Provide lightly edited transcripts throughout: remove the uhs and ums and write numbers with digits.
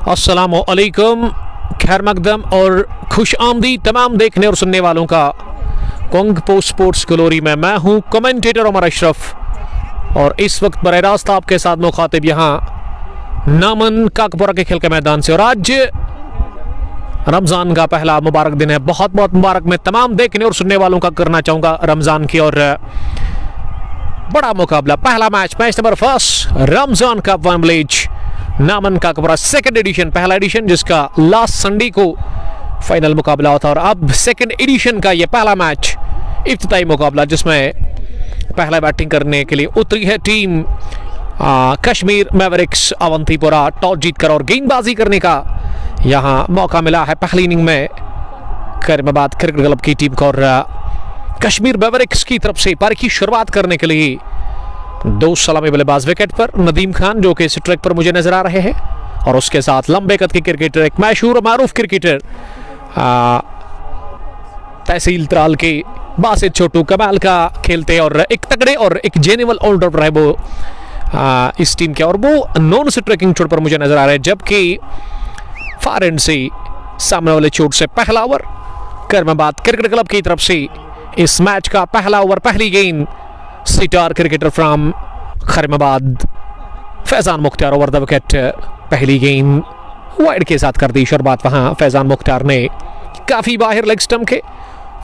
अस्सलामु अलैकुम, खैर मकदम और खुश आमदी तमाम देखने और सुनने वालों का। कोंग पोस्ट स्पोर्ट्स ग्लोरी में मैं हूं कमेंटेटर उमर अशरफ और इस वक्त बराह रास्त आपके साथ मुखातिब यहाँ नामन काकपुरा के खेल के मैदान से। और आज रमज़ान का पहला मुबारक दिन है, बहुत बहुत मुबारक मैं तमाम देखने और सुनने वालों का करना चाहूँगा रमज़ान की। और बड़ा मुकाबला, पहला match number 1 Ramzan cup one village Naman Kakpura second edition, पहला एडिशन जिसका लास्ट संडे को फाइनल मुकाबला होता। और अब सेकंड एडिशन का ये पहला मैच, इफ्तिताई मुकाबला जिसमें पहला बैटिंग करने के लिए उतरी है team Kashmir Mavericks Awantipora. Toss जीतकर और गेंदबाजी करने का यहाँ मौका मिला है पहली इनिंग में करीमाबाद क्रिकेट क्लब की टीम को। और कश्मीर मैवरिक्स की तरफ से पारी की शुरुआत करने के लिए 2 सलामी बल्लेबाज विकेट पर नदीम खान जो कि इस ट्रैक पर मुझे नजर आ रहे हैं, और उसके साथ लंबे कद के क्रिकेटर, एक मशहूर मारूफ क्रिकेटर तहसील त्राल के बासित छोटू कमाल का खेलते, और एक तगड़े और एक जेन्युइन ऑलराउंडर है वो इस टीम के, और वो नॉन स्ट्राइकिंग चोट पर मुझे नजर आ रहे हैं। जबकि फार एंड से सामने वाले चोट से पहला ओवर करीमाबाद क्रिकेट क्लब की तरफ से इस मैच का पहला ओवर, पहली गेंद sitar cricketer from Karimabad Faizan Mukhtar over the wicket. पहली गेंद वाइड के साथ कर दी शुरुआत, वहां फैजान मुख्तार ने काफी बाहर लेग स्टंप के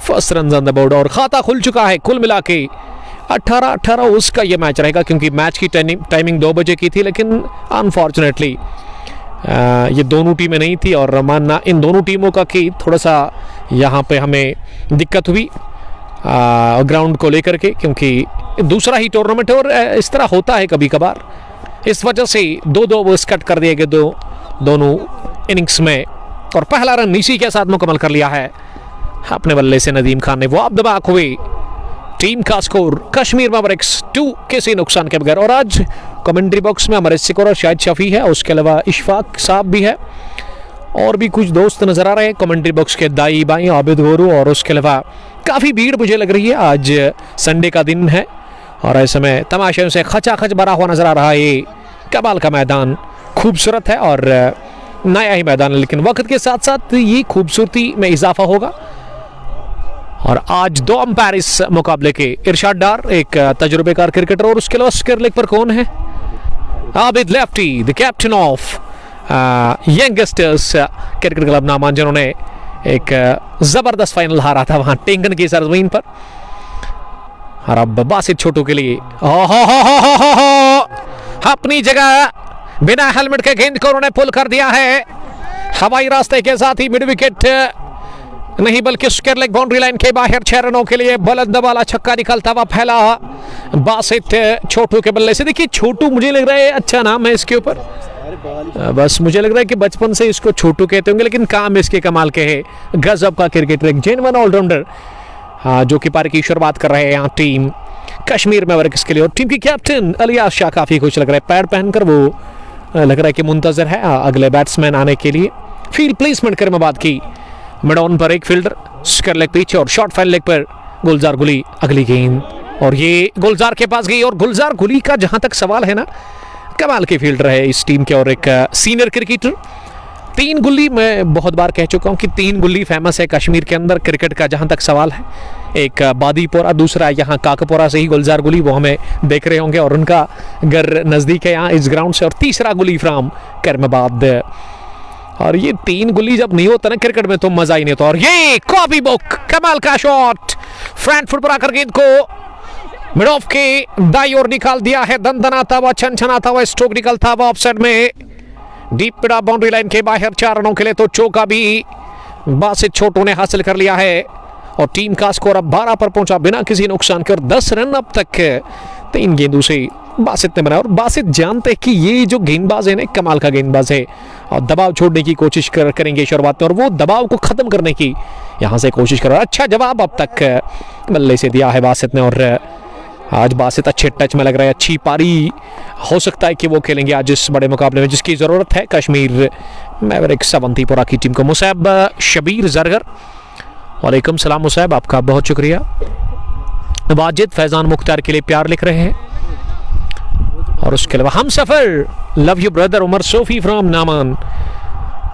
first run on the board, और खाता खुल चुका है। कुल मिला के 18-18 उसका यह मैच रहेगा, क्योंकि मैच की टाइमिंग 2 बजे की थी, लेकिन अनफॉर्चुनेटली ये दोनों टीमें नहीं थी, और मानना इन दोनों टीमों का कि थोड़ा सा यहाँ पे हमें दिक्कत हुई ग्राउंड को लेकर के, क्योंकि दूसरा ही टूर्नामेंट है और इस तरह होता है कभी कभार। इस वजह से 2-2 ओवर्स कट कर दिए गए दोनों इनिंग्स में, और पहला रन इसी के साथ मुकम्मल कर लिया है अपने बल्ले से नदीम खान ने। वो अब दबाक हुए टीम का स्कोर कश्मीर मैवरिक्स 2 किसी नुकसान के बगैर। और आज कमेंट्री बॉक्स में हमारे सिकोर और शाहिद शफी है, उसके अलावा इशफाक साहब भी है, और भी कुछ दोस्त नजर आ रहे हैं कमेंट्री बॉक्स के, दाई बाई आबिद गोरू, और उसके अलावा काफ़ी भीड़ मुझे लग रही है। आज संडे का दिन है और ऐसे में तमाशे से खचाखच भरा हुआ नजर आ रहा है। ये कमाल का मैदान खूबसूरत है और नया ही मैदान है, लेकिन वक्त के साथ साथ ये खूबसूरती में इजाफा होगा। और आज 2 अंपायर इस मुकाबले के, इरशाद डार एक तजुर्बेकार क्रिकेटर, और उसके अलावा स्क्वायर लेग पर कौन है? Abid lefty, the captain of youngsters cricket club Naaman, जिन्होंने एक जबरदस्त फाइनल हारा था वहां टेंगन की सरजमीन पर। और अब बासित छोटू के लिए अपनी जगह बिना हेलमेट के गेंद को उन्होंने पुल कर दिया है हवाई रास्ते के साथ ही, मिड विकेट नहीं बल्कि स्क्वायर लेग बाउंड्री लाइन के बाहर 6 रनों के लिए बुलंद वाला छक्का निकलता हुआ फैला बासित छोटू के बल्ले से। देखिए छोटू मुझे लग रहा है अच्छा नाम है इसके ऊपर, बस मुझे लग रहा है कि बचपन से इसको छोटू कहते होंगे, लेकिन काम इसके कमाल के है। गजब का क्रिकेटर, एक जेन्युइन ऑलराउंडर जो कि पारी की शुरुआत कर रहे हैं यहाँ टीम कश्मीर मैवरिक्स के लिए। और टीम की कैप्टन अलियास शाह काफी खुश लग रहा है, पैड पहनकर वो लग रहा है कि मुंतजर है अगले बैट्समैन आने के लिए। फील्ड प्लेसमेंट करीमाबाद की, मिड ऑन पर एक फील्डर, स्क्वायर लेग पीछे और शॉर्ट फाइल लेग पर गुलजार गुली अगली गेंद, और ये गुलजार के पास गई। और गुलजार गुली का जहां तक सवाल है ना, कमाल के फील्डर है इस टीम के और एक सीनियर क्रिकेटर। 3 गुल्ली मैं बहुत बार कह चुका हूं कि 3 गुल्ली फेमस है कश्मीर के अंदर क्रिकेट का जहां तक सवाल है। एक बादीपोरा, दूसरा यहाँ काकपोरा से ही गुलजार गुली, वो हमें देख रहे होंगे और उनका घर नज़दीक है यहाँ इस ग्राउंड से, और तीसरा गुली फ्राम करीमाबाद। और ये 3 गुल्ली जब नहीं होता ना क्रिकेट में तो मजा ही नहीं होता। और ये कॉपी बुक कमाल का शॉट, फ्रंट फुट पर आकर गेंद को मिड ऑफ के दाई ओर निकाल दिया है, दनदनाता हुआ छनछनाता हुआ स्ट्रोक निकलता हुआ ऑफसाइड में, डीप पिड़ा बाउंड्री लाइन के बाहर 4 रनों के लिए। तो चौका भी बासित छोटू ने हासिल कर लिया है और टीम का स्कोर अब 12 पर पहुंचा बिना किसी नुकसान के, और 10 रन अब तक 3 गेंदों से बासित ने बनाया। और बासित जानते हैं कि ये जो गेंदबाज है ना कमाल का गेंदबाज है, और दबाव छोड़ने की कोशिश करेंगे शुरुआत में, और वो दबाव को खत्म करने की यहाँ से कोशिश कर रहा है। अच्छा जवाब अब तक बल्ले से दिया है बासित ने, और आज बासित अच्छे टच में लग रहा है, अच्छी पारी हो सकता है कि वो खेलेंगे आज इस बड़े मुकाबले में जिसकी ज़रूरत है कश्मीर मैवरिक्स अवंतीपुरा की टीम को। मुसैब शबीर जरगर, वालेकुम सलाम मुसैब, आपका बहुत शुक्रिया। वाजिद फैजान मुख्तार के लिए प्यार लिख रहे हैं, और उसके अलावा हम सफ़र love you brother Umar Sofi from Naman,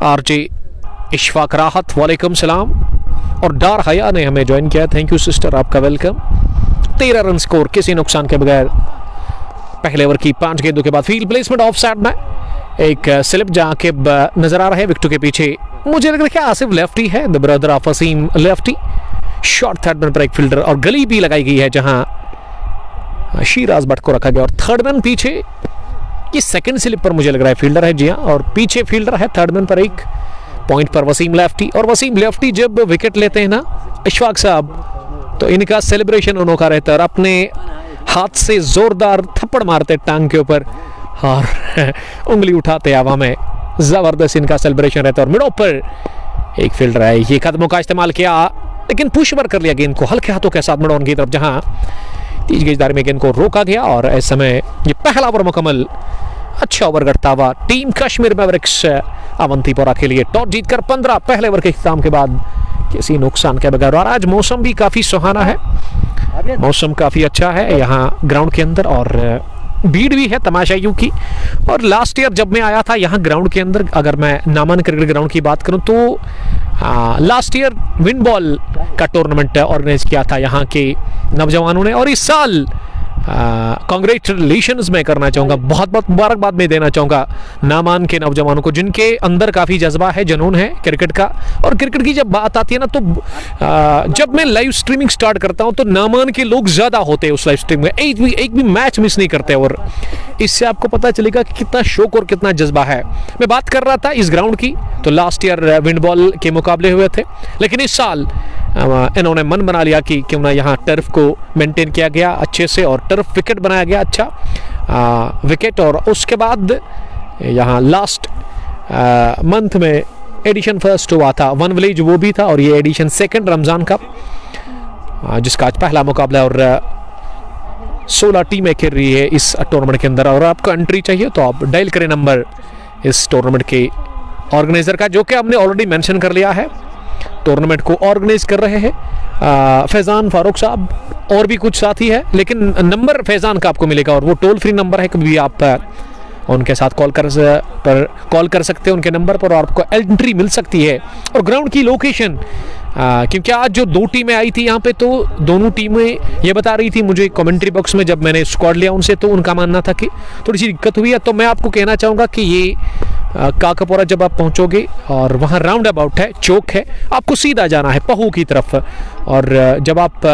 RJ Ishfaq Rahat वालेकुम सलाम, और डार हया ने हमें ज्वाइन किया, थैंक यू सिस्टर, आपका वेलकम। 13 रन स्कोर किसी नुकसान के बगैर पहले ओवर की 5 गेंदों के बाद। फील्ड प्लेसमेंट ऑफ साइड में एक स्लिप जहाँ के नजर आ रहे हैं विकेटों के पीछे। मुझे लग रहा है कि आसिफ लेफ्टी है, the brother of Wasim lefty. Short third man पर एक फील्डर और गली भी लगाई गई है जहां शिराज भट्ट को रखा गया, और थर्ड मैन पीछे ये सेकंड स्लिप पर मुझे लग रहा है फील्डर है, जी हाँ, और पीछे फील्डर है थर्ड मैन पर एक पॉइंट पर वसीम लेफ्टी। और वसीम लेफ्टी जब विकेट लेते हैं ना इशफाक साहब, तो इनका सेलिब्रेशन उनका रहता है, और अपने हाथ से जोरदार थप्पड़ मारते टांग के ऊपर और उंगली उठाते हवा में, जबरदस्त इनका सेलिब्रेशन रहता है। और मिडो पर एक फील्डर है, ये कदमों का इस्तेमाल किया लेकिन पुश ओवर कर लिया गेंद को हल्के हाथों के साथ मिड ऑन की तरफ, जहां तेज गेंदबाजी में गेंद को रोका गया। और इस समय ये पहला ओवर मुकम्मल, अच्छा ओवर करता हुआ टीम कश्मीर मैवरिक्स अवंतीपोरा के लिए टॉस जीतकर 15 पहले ओवर के इख्तिताम के बाद किसी नुकसान के बगैर। और आज मौसम भी काफ़ी सुहाना है, मौसम काफ़ी अच्छा है यहाँ ग्राउंड के अंदर, और भीड़ भी है तमाशाइयों की। और लास्ट ईयर जब मैं आया था यहाँ ग्राउंड के अंदर, अगर मैं नामन क्रिकेट ग्राउंड की बात करूँ तो लास्ट ईयर विंड बॉल का टूर्नामेंट ऑर्गेनाइज किया था यहाँ के नौजवानों ने, और इस साल कांग्रेचुलेशंस मैं करना चाहूँगा, बहुत बहुत मुबारकबाद मैं देना चाहूँगा नामान के नौजवानों को, जिनके अंदर काफ़ी जज्बा है, जुनून है क्रिकेट का। और क्रिकेट की जब बात आती है ना, तो जब मैं लाइव स्ट्रीमिंग स्टार्ट करता हूँ तो नामान के लोग ज़्यादा होते हैं उस लाइव स्ट्रीम में, एक भी मैच मिस नहीं करते, और इससे आपको पता चलेगा कि कितना शौक और कितना जज्बा है। मैं बात कर रहा था इस ग्राउंड की, तो लास्ट ईयर विंड बॉल के मुकाबले हुए थे, लेकिन इस साल इन्होंने मन बना लिया कि क्यों ना यहाँ टर्फ को मेंटेन किया गया अच्छे से, और टर्फ विकेट बनाया गया अच्छा विकेट। और उसके बाद यहाँ लास्ट मंथ में एडिशन फर्स्ट हुआ था वन विलेज, वो भी था, और ये एडिशन सेकंड रमज़ान कप जिसका आज पहला मुकाबला, और 16 टीमें खेल रही है इस टूर्नामेंट के अंदर। और आपको एंट्री चाहिए तो आप डायल करें नंबर इस टूर्नामेंट के ऑर्गेनाइजर का, जो कि हमने ऑलरेडी मेंशन कर लिया है। टूर्नामेंट को ऑर्गेनाइज कर रहे हैं फैज़ान फारूक साहब, और भी कुछ साथी है, लेकिन नंबर फैज़ान का आपको मिलेगा, और वो टोल फ्री नंबर है, कभी भी आप उनके साथ कॉल कर सकते हैं उनके नंबर पर, और आपको एंट्री मिल सकती है। और ग्राउंड की लोकेशन, क्योंकि आज जो 2 टीमें आई थी यहाँ पे, तो दोनों टीमें ये बता रही थी मुझे कमेंट्री बॉक्स में, जब मैंने स्क्वाड लिया उनसे, तो उनका मानना था कि थोड़ी सी दिक्कत हुई है। तो मैं आपको कहना चाहूँगा कि ये काकापोरा जब आप पहुँचोगे, और वहाँ राउंड अबाउट है, चौक है, आपको सीधा जाना है पहू की तरफ, और जब आप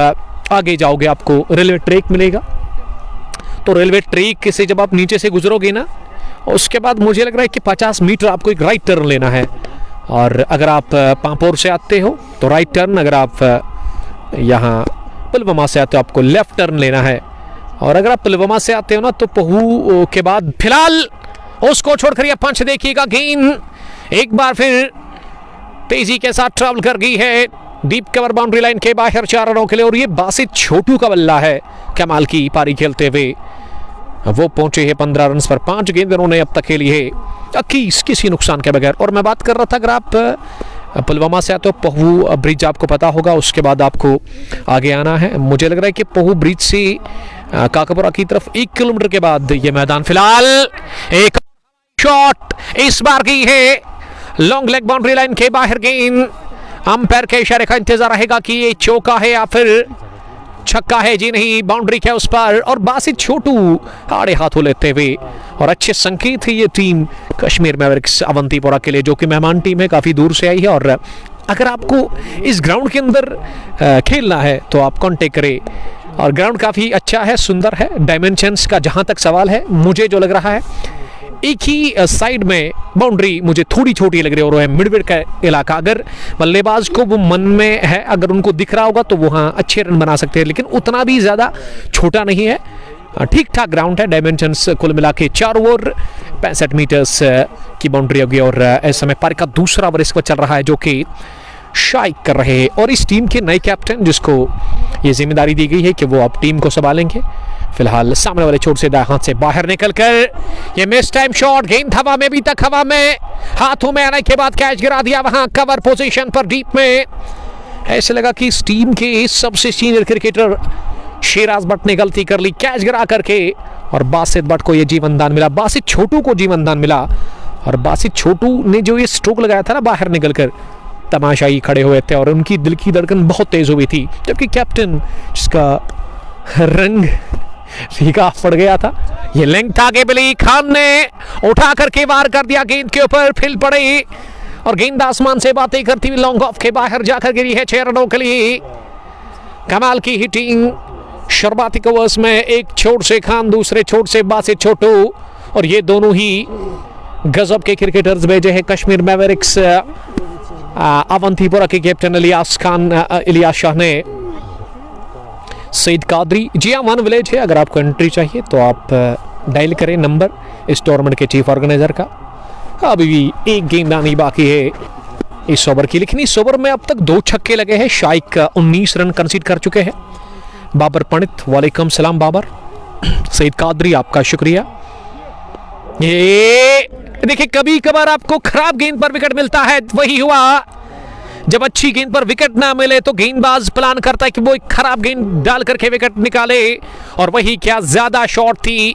आगे जाओगे आपको रेलवे ट्रैक मिलेगा, तो रेलवे ट्रैक से जब आप नीचे से गुजरोगे ना, उसके बाद मुझे लग रहा है कि 50 मीटर आपको एक राइट टर्न लेना है। और अगर आप पांपोर से आते हो तो राइट टर्न, अगर आप यहाँ पुलवामा से आते हो आपको लेफ्ट टर्न लेना है, और अगर आप पुलवामा से आते हो ना तो पहू के बाद फिलहाल उसको छोड़कर यह पंच देखिएगा, गेंद एक बार फिर तेजी के साथ ट्रैवल कर गई है डीप कवर बाउंड्री लाइन के बाहर 4 रनों के लिए। और ये बासित छोटू का बल्ला है, कमाल की पारी खेलते हुए वो पहुंचे हैं 15 रन पर, 5 गेंद उन्होंने अब तक खेली है, 21 किसी नुकसान के बगैर। और मैं बात कर रहा था, अगर आप पुलवामा से आते हो, पहू ब्रिज आपको पता होगा, उसके बाद आपको आगे आना है। मुझे लग रहा है कि पहू ब्रिज से काकापुरा की तरफ 1 किलोमीटर के बाद ये मैदान। फिलहाल एक शॉट इस बार की है लॉन्ग लेग बाउंड्री लाइन के बाहर, गेंद अंपायर के इशारे का इंतजार रहेगा कि ये चौका है या फिर छक्का है। जी नहीं, बाउंड्री क्या उस पर, और बासित छोटू आड़े हाथों लेते हुए, और अच्छे संकेत है ये टीम कश्मीर मैवरिक्स अवंतीपोरा के लिए, जो कि मेहमान टीम है, काफ़ी दूर से आई है। और अगर आपको इस ग्राउंड के अंदर खेलना है तो आप कॉन्टेक्ट करें, और ग्राउंड काफ़ी अच्छा है, सुंदर है। डायमेंशंस का जहाँ तक सवाल है, मुझे जो लग रहा है एक ही साइड में बाउंड्री मुझे थोड़ी छोटी लग रही है, और वो है मिडविड का इलाका। अगर बल्लेबाज को वो मन में है, अगर उनको दिख रहा होगा तो वो हाँ अच्छे रन बना सकते हैं, लेकिन उतना भी ज़्यादा छोटा नहीं है, ठीक ठाक ग्राउंड है। डायमेंशंस कुल मिला के 4 ओवर 65 मीटर्स की बाउंड्री होगी। और इस समय पारी का दूसरा ओवर इस वक्त चल रहा है, जो कि शाइक कर रहे हैं, और इस टीम के नए कैप्टन जिसको ये जिम्मेदारी दी गई है कि वो अब टीम को संभालेंगे। फिलहाल सामने वाले छोर से दाएं हाथ से बाहर निकलकर ये मिस टाइम शॉट, गेंद हवा में, अभी तक हवा में, हाथों में आने के बाद कैच गिरा दिया वहां कवर पोजीशन पर डीप में। ऐसे लगा कि इस टीम के सबसे सीनियर क्रिकेटर शिराज भट्ट ने गलती कर ली, कैच गिरा करके, और बासित भट्ट को ये जीवन दान मिला, बासित छोटू को जीवन दान मिला, और बासित छोटू ने जो ये स्ट्रोक लगाया था ना बाहर निकलकर, तमाशाई खड़े हुए थे और उनकी दिल की धड़कन बहुत तेज हुई थी, जबकि कैप्टन जिसका रंग फीका पड़ गया था, ये लेंथ आगे मिली, खान ने उठा करके वार कर दिया, गेंद के ऊपर फिल पड़ी और गेंद आसमान से बातें करती हुई लॉन्ग ऑफ के बाहर जाकर गिरी है 6 रनों के लिए। कमाल की हिटिंग शुरुआती ओवर्स में, एक छोर से खान, दूसरे छोर से बासित छोटू, और ये दोनों ही गजब के क्रिकेटर्स भेजे हैं कश्मीर मैवरिक्स अवंतीपुरा के कैप्टन इलियास शाह ने। सईद कादरी, जी हाँ, 1 विलेज है, अगर आपको एंट्री चाहिए तो आप डायल करें नंबर इस टूर्नामेंट के चीफ ऑर्गेनाइजर का। अभी भी एक गेंद आनी बाकी है इस ओवर की, लेकिन इस ओवर में अब तक 2 छक्के लगे हैं। शाइक 19 रन कंसीड कर चुके हैं। बाबर पंडित, वालेकुम सलाम बाबर। सईद कादरी, आपका शुक्रिया। ये देखिए, कभी कभार आपको खराब गेंद पर विकेट मिलता है, वही हुआ। जब अच्छी गेंद पर विकेट ना मिले तो गेंदबाज प्लान करता है कि वो एक खराब गेंद डाल करके विकेट निकाले, और वही क्या ज्यादा शॉट थी,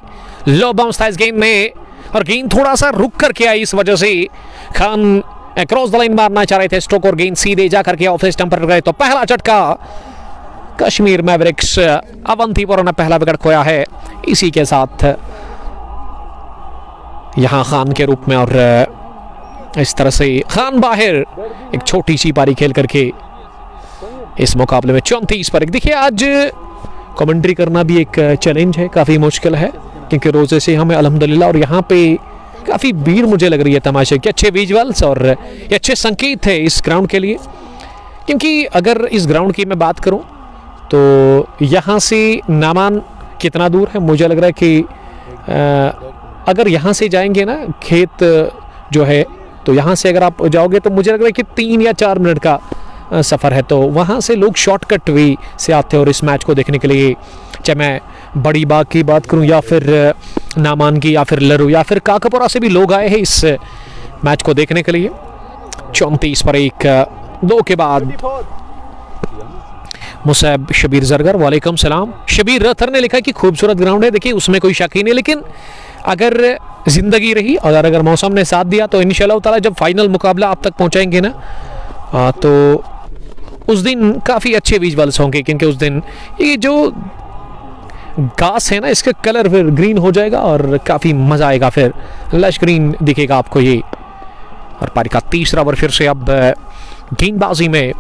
लो बाउंस था इस गेंद में और गेंद थोड़ा सा रुक करके आई, इस वजह से खान क्रॉस द लाइन मारना चाह रहे थे स्ट्रोक और गेंद सीधे जाकर के ऑफ स्टंप पर गए। तो पहला झटका कश्मीर मैवरिक्स अवंतीपुरा ने पहला विकेट खोया है इसी के साथ यहां खान के रूप में, और इस तरह से खान बाहर एक छोटी सी पारी खेल करके इस मुकाबले में 34 पर 1। देखिए, आज कमेंट्री करना भी एक चैलेंज है, काफ़ी मुश्किल है, क्योंकि रोज़े से हमें अल्हम्दुलिल्लाह, और यहाँ पे काफ़ी भीड़ मुझे लग रही है तमाशे के, अच्छे विजुअल्स और ये अच्छे संकेत है इस ग्राउंड के लिए। क्योंकि अगर इस ग्राउंड की मैं बात करूँ तो यहाँ से नामान कितना दूर है, मुझे लग रहा है कि अगर यहाँ से जाएंगे ना खेत जो है, तो यहाँ से अगर आप जाओगे तो मुझे लग रहा है कि 3 या 4 मिनट का सफ़र है। तो वहाँ से लोग शॉर्टकट वे से आते हैं और इस मैच को देखने के लिए, चाहे मैं बड़ी बाग की बात करूं या फिर नामान की या फिर लरू या फिर काकापुरा से भी लोग आए हैं इस मैच को देखने के लिए। 34 पर 1, 2 के बाद मुसैब शबीर जरगर, वालेकुम सलाम। शबीर रथर ने लिखा कि खूबसूरत ग्राउंड है, देखिए उसमें कोई शक ही नहीं, लेकिन अगर जिंदगी रही और अगर मौसम ने साथ दिया तो इंशाल्लाह ताला जब फाइनल मुकाबला आप तक पहुंचाएंगे ना, तो उस दिन काफ़ी अच्छे विजुअल्स होंगे, क्योंकि उस दिन ये जो घास है ना, इसका कलर फिर ग्रीन हो जाएगा और काफ़ी मज़ा आएगा, फिर लश ग्रीन दिखेगा आपको ये। और पारी का तीसरा ओवर फिर से अब गेंदबाजी में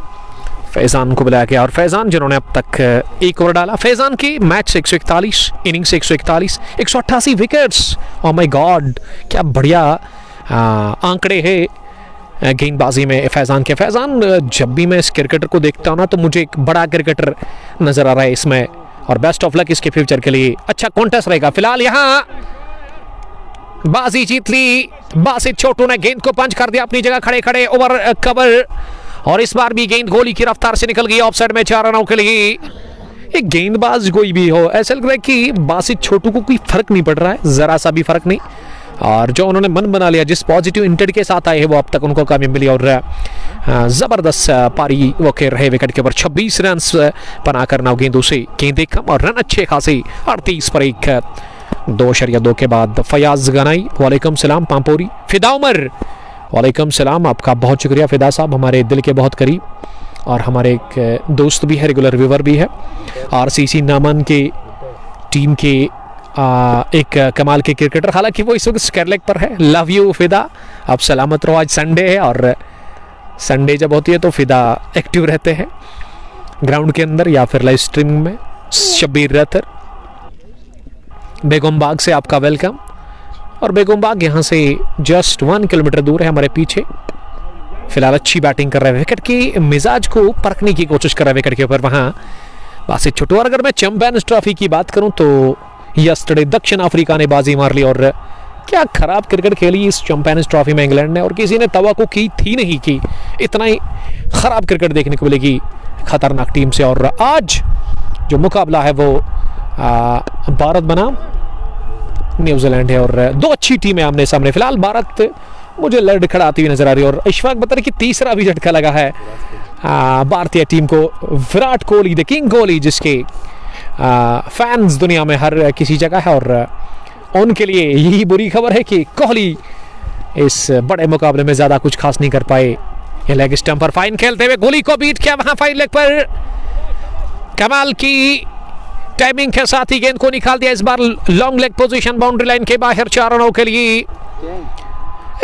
फैज़ान को बुलाया गया, और फैज़ान जिन्होंने अब तक 1 ओवर डाला, फैज़ान की मैच से 141, इनिंग से 141, 188 विकेट्स। ओह माय गॉड, क्या बढ़िया आंकड़े हैं गेंदबाजी में फैज़ान के। फैज़ान, जब भी मैं इस क्रिकेटर को देखता हूँ ना तो मुझे एक बड़ा क्रिकेटर नज़र आ रहा है इसमें, और बेस्ट ऑफ लक इसके फ्यूचर के लिए। अच्छा कॉन्टेस्ट रहेगा। फिलहाल यहाँ बाजी जीत ली, बासित छोटू ने गेंद को पंच कर दिया अपनी जगह खड़े खड़े, ओवर कवर, और इस बार भी गेंद गोली की रफ्तार से निकल गई ऑफसाइड में 4 रनों के लिए। एक गेंदबाज कोई भी हो, ऐसा लग रहा है कि बासित छोटू को कोई फर्क नहीं पड़ रहा है, जरा सा भी फर्क नहीं, और जो उन्होंने मन बना लिया, जिस पॉजिटिव इंटेंट के साथ आए हैं, वो अब तक उनको कामयाबी मिली, और ज़बरदस्त पारी वो खेल रहे विकेट के ऊपर 26 रन बना कर 9 गेंदों से, गेंदें कम और रन अच्छे खासे। 38 पर 1, 2.2 के बाद फयाज गनाई, वालेकुम सलाम। पामपोरी, फिदा उमर, वालेकुम सलाम, आपका बहुत शुक्रिया फिदा साहब, हमारे दिल के बहुत करीब और हमारे एक दोस्त भी है, रेगुलर व्यूवर भी है, RCC नामन के टीम के एक कमाल के क्रिकेटर, हालांकि वो इस वक्त स्केरलेग पर है। लव यू फिदा, आप सलामत रहो। आज संडे है और संडे जब होती है तो फिदा एक्टिव रहते हैं ग्राउंड के अंदर या फिर लाइव स्ट्रीमिंग में। शबीर रथर, बेगम बाग से आपका वेलकम, और बेगम बाग यहाँ से जस्ट 1 किलोमीटर दूर है हमारे पीछे। फिलहाल अच्छी बैटिंग कर रहे हैं, विकेट की मिजाज को परखने की कोशिश कर रहे हैं विकेट के ऊपर वहाँ बासित छोटू। और अगर मैं चैंपियंस ट्रॉफी की बात करूँ तो यस्टरडे दक्षिण अफ्रीका ने बाजी मार ली, और क्या खराब क्रिकेट खेली इस चैंपियंस ट्रॉफी में इंग्लैंड ने, और किसी ने तवक्को की थी नहीं कि इतना ही खराब क्रिकेट देखने को मिलेगी खतरनाक टीम से। और आज जो मुकाबला है वो भारत बनाम न्यूजीलैंड है, और 2 अच्छी टीमें आमने सामने। फिलहाल भारत मुझे लड़खड़ाती हुई नजर आ रही है, और इशफाक बता रहे कि तीसरा भी झटका लगा है भारतीय टीम को। विराट कोहली, द किंग कोहली, जिसके फैंस दुनिया में हर किसी जगह है, और उनके लिए यही बुरी खबर है कि कोहली इस बड़े मुकाबले में ज्यादा कुछ खास नहीं कर पाए। ये लेग स्टंप पर फाइन खेलते हुए गोली को बीट किया वहां फाइन लेग पर, कमाल की टाइमिंग के साथ ही गेंद को निकाल दिया। इस बार long leg position boundary line के बाहर 4 रनों के लिए।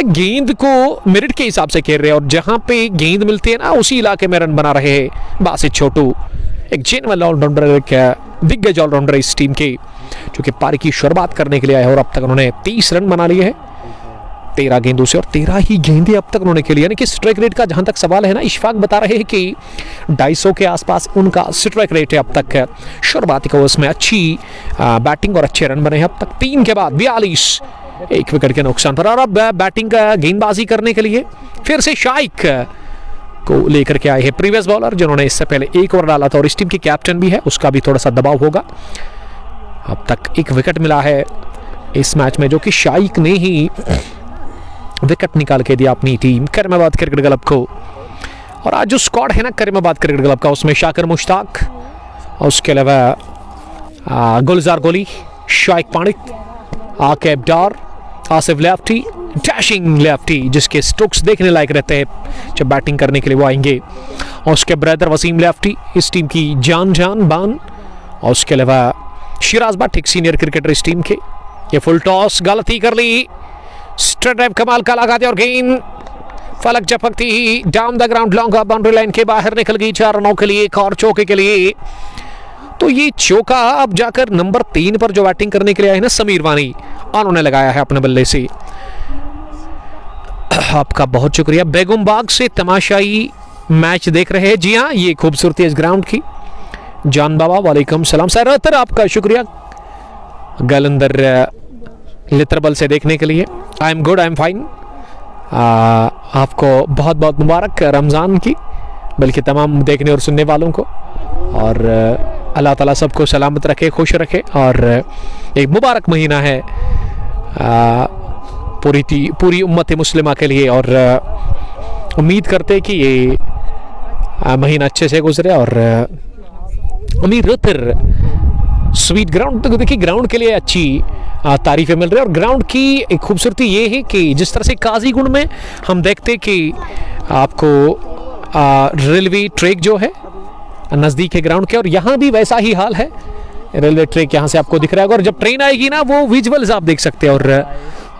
गेंद को मेरिट के हिसाब से खेल रहे हैं और जहां पे गेंद मिलती है ना उसी इलाके में रन बना रहे हैं बासित छोटू, एक जेन्युइन ऑलराउंडर, एक दिग्गज ऑलराउंडर इस टीम के, जो कि पारी की शुरुआत करने के लिए आए और अब तक उन्होंने 30 रन बना लिए हैं 13 गेंदों से और 13 ही गेंदें अब तक उन्होंने खेली। यानी कि स्ट्राइक रेट का जहां तक सवाल है ना, इशफाक बता रहे हैं कि 250 के आसपास उनका स्ट्राइक रेट है अब तक। शुरुआती को उसमें अच्छी बैटिंग और अच्छे रन बने हैं अब तक। 3 के बाद 42, 1 विकेट के नुकसान पर। और अब बैटिंग का गेंदबाजी करने के लिए फिर से शाइक को लेकर के आए हैं प्रीवियस बॉलर, जिन्होंने इससे पहले 1 ओवर डाला था और इस टीम के कैप्टन भी है, उसका भी थोड़ा सा दबाव होगा। अब तक 1 विकेट मिला है इस मैच में, जो कि शाइक ने ही विकेट निकाल के दिया अपनी टीम करीमाबाद क्रिकेट क्लब को। और आज जो स्क्वाड है ना करीमाबाद क्रिकेट क्लब का, उसमें शाकिर मुश्ताक और उसके अलावा गुलजार गोली, शाइक पांडित, आकिब डार, आसिफ लेफ्टी, डैशिंग लेफ्टी जिसके स्ट्रोक्स देखने लायक रहते हैं जब बैटिंग करने के लिए वो आएंगे, और उसके ब्रदर वसीम लेफ्टी, इस टीम की जान बान, और उसके अलावा शिराज भट्ट, एक सीनियर क्रिकेटर इस टीम के। ये फुल टॉस गलती कर ली, स्ट्रेट ड्राइव कमाल का लगा दिया और गेंद फलक झपकती ही down the ground long boundary line के बाहर निकल गई 4 रनों के लिए, एक और चौके के लिए। तो ये चौका अब जाकर नंबर 3 पर जो बैटिंग करने के लिए आए ना समीर वानी, उन्होंने लगाया है अपने बल्ले से। आपका बहुत शुक्रिया। बेगम बाग से तमाशाई मैच देख रहे हैं। जी हाँ, ये खूबसूरती है इस ग्राउंड की। जान बाबा वालेकुम सलाम। सर आपका शुक्रिया गलंदर लित्रबल से देखने के लिए। I am good, I am fine. आपको बहुत बहुत मुबारक रमज़ान की, बल्कि तमाम देखने और सुनने वालों को, और अल्लाह ताला सबको सलामत रखे, खुश रखे। और एक मुबारक महीना है पूरी उम्मत मुस्लिमा के लिए, और उम्मीद करते कि ये महीना अच्छे से गुजरे। और अमीर रुतर स्वीट ग्राउंड, तो देखिए ग्राउंड के लिए अच्छी तारीफें मिल रही है। और ग्राउंड की एक खूबसूरती ये है कि जिस तरह से काजीगुंड में हम देखते कि आपको रेलवे ट्रैक जो है नज़दीक है ग्राउंड के, और यहाँ भी वैसा ही हाल है। रेलवे ट्रैक यहाँ से आपको दिख रहा है, और जब ट्रेन आएगी ना वो विजुअल्स आप देख सकते हो, और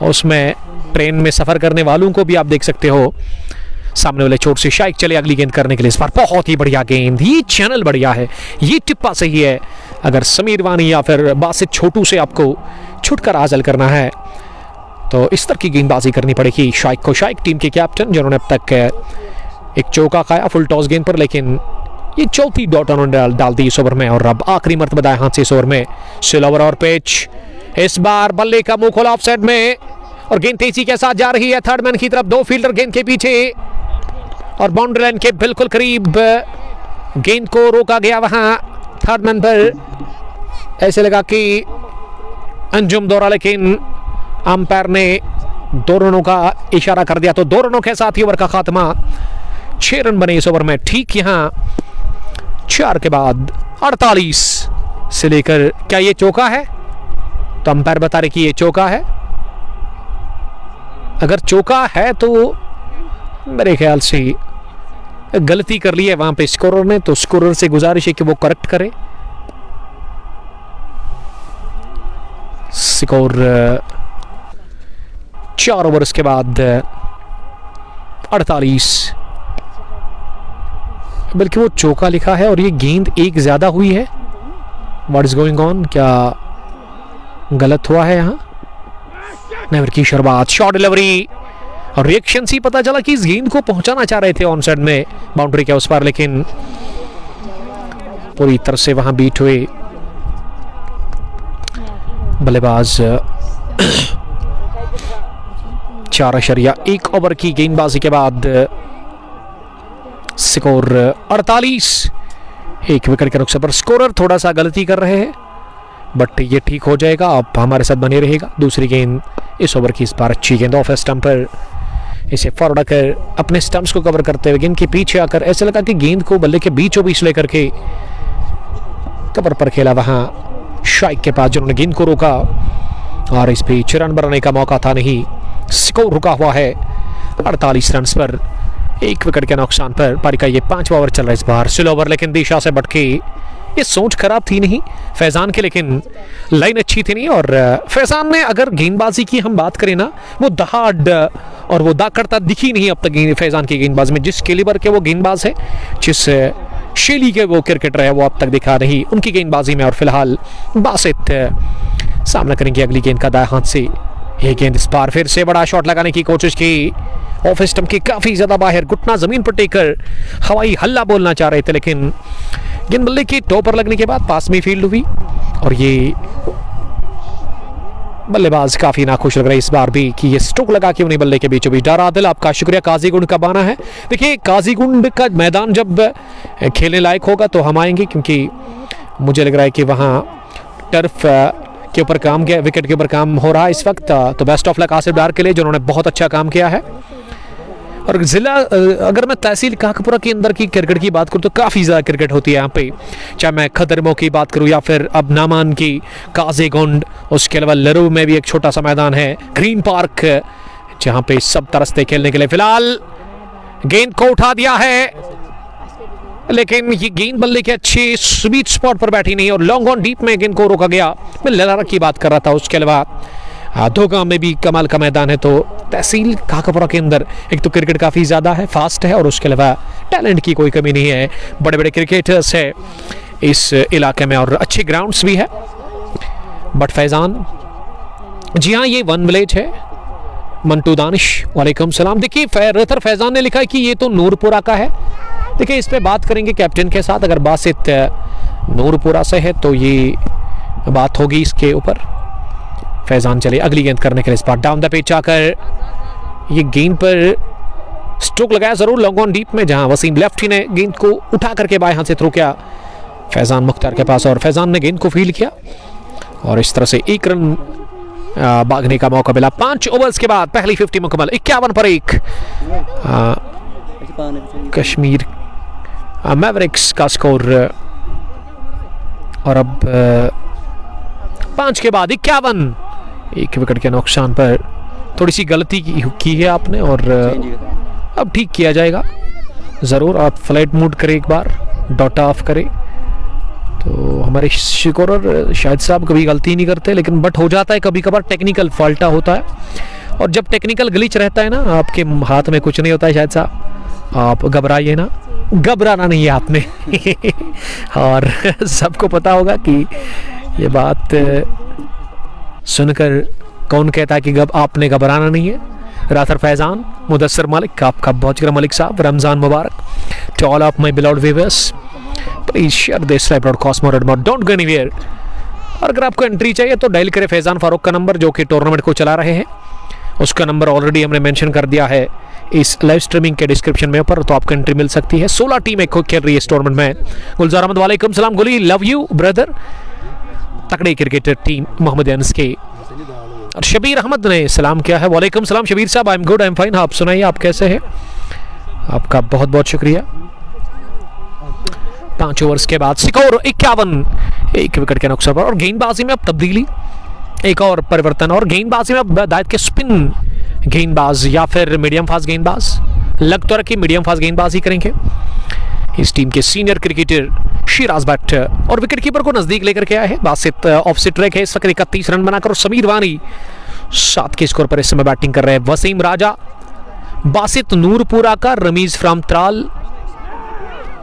उसमें ट्रेन में सफ़र करने वालों को भी आप देख सकते हो। सामने वाले चोट से शाइक चले अगली गेंद करने के लिए। इस बार बहुत ही बढ़िया गेंद, ये चैनल बढ़िया है, ये टिप्पा सही है। अगर समीर वानी या फिर बासित छोटू से आपको छुटकर हासिल करना है तो इस तरह की गेंदबाजी करनी पड़ेगी शाइक को। शाइक टीम के कैप्टन, जिन्होंने अब तक एक चौका खाया फुल टॉस गेंद पर, लेकिन ये चौथी डॉट उन्होंने डाल दी इस ओवर में, और अब आखिरी मर्तबा दाएं हाथ से इस ओवर में स्लो ओवर और पिच। इस बार बल्ले का मुंह खोला ऑफ साइड में, और गेंद तेजी के साथ जा रही है थर्ड मैन की तरफ। 2 फील्डर गेंद के पीछे और बाउंड्री लाइन के बिल्कुल करीब गेंद को रोका गया वहां थर्ड मैन पर। ऐसे लगा कि अंजुम दौरा, लेकिन अंपायर ने 2 रनों का इशारा कर दिया। तो 2 रनों के साथ ही ओवर का खात्मा। 6 रन बने इस ओवर में। ठीक यहां 4 के बाद 48 से लेकर, क्या ये चौका है? तो अंपायर बता रहे कि ये चौका है। अगर चौका है तो मेरे ख्याल से गलती कर ली है वहां पे स्कोरर ने, तो स्कोरर से गुजारिश है कि वो करेक्ट करे। स्कोर 4 ओवर्स के बाद 48, बल्कि वो चौका लिखा है और ये गेंद 1 ज्यादा हुई है। What is going on? क्या गलत हुआ है यहाँ? नेवर की शुरुआत, शॉर्ट डिलीवरी और रिएक्शन से पता चला कि इस गेंद को पहुंचाना चाह रहे थे ऑन साइड में बाउंड्री के उस पार, लेकिन पूरी तरह से वहां बीट हुए बल्लेबाज। 4.1 ओवर की गेंदबाजी के बाद स्कोर 48, 1 विकेट के नुकसान पर। स्कोरर थोड़ा सा गलती कर रहे हैं, बट ये ठीक हो जाएगा। आप हमारे साथ बने रहेगा। दूसरी गेंद इस ओवर की, इस बार अच्छी गेंद ऑफ स्टंप पर, इसे फॉरवर्ड आकर अपने स्टंप्स को कवर करते हुए गेंद के पीछे आकर ऐसा लगा कि गेंद को बल्ले के बीचों बीच लेकर के कवर पर खेला वहां शाइक के पास, जिन्होंने गेंद को रोका, और इस पे 4 रन बनाने का मौका था नहीं स्कोर रुका हुआ है 48 रन पर, 1 विकेट के नुकसान पर। पारी का ये 5वां ओवर चल रहा है इस बार। स्लो ओवर लेकिन दिशा से भटकी, ये सोच खराब थी नहीं फैजान की, लेकिन लाइन अच्छी थी नहीं। और फैजान ने अगर गेंदबाजी की हम बात करें ना, वो दहाड़ और वो दाकड़ता दिखी नहीं अब तक फैजान की गेंदबाज में। जिस कैलिबर के वो गेंदबाज है, जिस शैली के वो क्रिकेटर है, वो अब तक दिखा नहीं उनकी गेंदबाजी में। और फिलहाल बासित सामना करेंगे अगली गेंद का दाएं हाथ से। ये गेंद इस बार फिर से बड़ा शॉट लगाने की कोशिश की, ऑफ स्टंप की काफी ज्यादा बाहर, घुटना जमीन पर टेकर हवाई हल्ला बोलना चाह रहे थे, लेकिन गेंद बल्ले की टो पर लगने के बाद पास में फील्ड हुई। और ये बल्लेबाज काफी नाखुश लग रहा है इस बार भी कि ये स्ट्रोक लगा के उन्हें बल्ले के बीचों बीच डारा। दिल आपका शुक्रिया। काजीगुंड का बाना है। देखिए काजीगुंड का मैदान जब खेलने लायक होगा तो हम आएंगे, क्योंकि मुझे लग रहा है कि वहाँ टर्फ के ऊपर काम किया, विकेट के ऊपर काम हो रहा है इस वक्त। तो बेस्ट ऑफ लक आसिफ डार के लिए, जिन्होंने बहुत अच्छा काम किया है। और जिला अगर मैं तहसील काकपुरा के अंदर की क्रिकेट की बात करूँ तो काफ़ी ज़्यादा क्रिकेट होती है यहाँ पे, चाहे मैं खदरमो की बात करूँ या फिर अब नामान की काजीगुंड। उसके अलावा लरू में भी एक छोटा सा मैदान है, ग्रीन पार्क, जहाँ पे सब तरसते खेलने के लिए। फिलहाल गेंद को उठा दिया है, लेकिन ये गेंद बल्ले के अच्छे स्वीट स्पॉट पर बैठी नहीं और लॉन्ग ऑन डीप में गेंद को रोका गया। मैं ललारा की बात कर रहा था। उसके अलावा धोगा में भी कमाल का मैदान है। तो तहसील काकपुरा के अंदर एक तो क्रिकेट काफ़ी ज़्यादा है, फास्ट है, और उसके अलावा टैलेंट की कोई कमी नहीं है। बड़े बड़े क्रिकेटर्स है इस इलाके में और अच्छे ग्राउंड्स भी है। बट फैजान, जी हाँ, ये वन विलेज है। मंटू दानिश वालेकुम सलाम। देखिए रतर फैजान ने लिखा है कि ये तो नूरपुरा का है। देखिए इस पे बात करेंगे कैप्टन के साथ। अगर बासित नूरपुरा से है तो ये बात होगी इसके ऊपर। फैजान चले अगली गेंद करने के लिए इस बार डाउन द पिच आकर ये गेंद पर स्ट्रोक लगाया जरूर लॉन्ग ऑन डीप में, जहां वसीम लेफ्टी ने गेंद को उठा करके बाएं हाथ से थ्रो किया फैजान मुख्तार के पास, और फैजान ने गेंद को फील्ड किया और इस तरह से 1 रन भागने का मौका मिला। 5 ओवर्स के बाद पहली 50 मुकम्मल। 51 पर 1 कश्मीर मैवरिक्स का स्कोर। और अब 5 के बाद 51, 1 विकेट के नुकसान पर। थोड़ी सी गलती की है आपने और अब ठीक किया जाएगा ज़रूर। आप फ्लाइट मोड करें एक बार, डाटा ऑफ करें। तो हमारे स्कोरर शायद साहब कभी गलती नहीं करते, लेकिन बट हो जाता है कभी कभार, टेक्निकल फॉल्टा होता है। और जब टेक्निकल ग्लिच रहता है ना, आपके हाथ में कुछ नहीं होता है शायद साहब, आप घबराइए ना, घबराना नहीं है आपने। और सबको पता होगा कि ये बात सुनकर कौन कहता है कि आपने घबराना नहीं है। राथर फैजान, मुदस्सर मलिक, आपका बहुत शुक्रिया मलिक साहब। रमजान मुबारक to all of my beloved viewers. Please share this live broadcast more and more, don't go anywhere. और अगर आपको एंट्री चाहिए तो डायल करें फैजान फारूक का नंबर, जो कि टूर्नामेंट को चला रहे हैं। उसका नंबर ऑलरेडी हमने मेंशन कर दिया है इस लाइव स्ट्रीमिंग के डिस्क्रिप्शन में ऊपर, तो आपको एंट्री मिल सकती है। 16 टीमें खेल रही है इस टूर्नामेंट में। गुलजार अहमद वालेकुम सलाम गुली, लव यू ब्रदर। तगड़े क्रिकेटर टीम मोहम्मद अनस के। और शबीर अहमद ने सलाम किया है, वालेकुम सलाम शबीर साहब, I am good, I am fine. आप सुनाइए, आप कैसे हैं? आपका बहुत बहुत शुक्रिया। 5 ओवर्स के बाद स्कोर 51, 1 विकेट के नुकसान पर। और गेंदबाजी में अब तब्दीली, एक और परिवर्तन, और गेंदबाजी में अब दायद के स्पिन गेंदबाज या फिर मीडियम फास्ट गेंदबाज, लग तो रखी मीडियम फास्ट गेंदबाजी करेंगे इस टीम के सीनियर क्रिकेटर शिराज भट्ट। और विकेट कीपर को नजदीक लेकर के आया है बासित। ऑफ से ट्रैक है इस वक्त 31 रन बनाकर, और समीर वानी 7 के स्कोर पर इस समय बैटिंग कर रहे हैं। वसीम राजा, बासित नूरपुरा का, Ramiz from Tral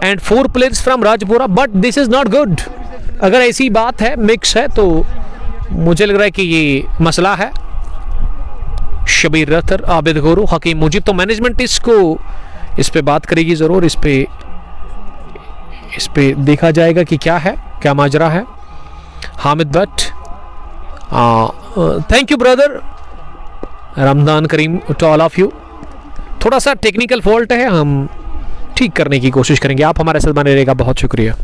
and 4 players from Rajpura. But this is not good. अगर ऐसी बात है, मिक्स है, तो मुझे लग रहा है कि ये मसला है। शबीर रथर, आबिद गोरू, हकीम मुजीब, तो मैनेजमेंट इस पे बात करेगी ज़रूर। इस पे देखा जाएगा कि क्या है, क्या माजरा है। Hamid Bhat, thank you brother. Ramzan करीम टू ऑल ऑफ यू। थोड़ा सा टेक्निकल फॉल्ट है, हम ठीक करने की कोशिश करेंगे। आप हमारे साथ बने रहेगा, बहुत शुक्रिया।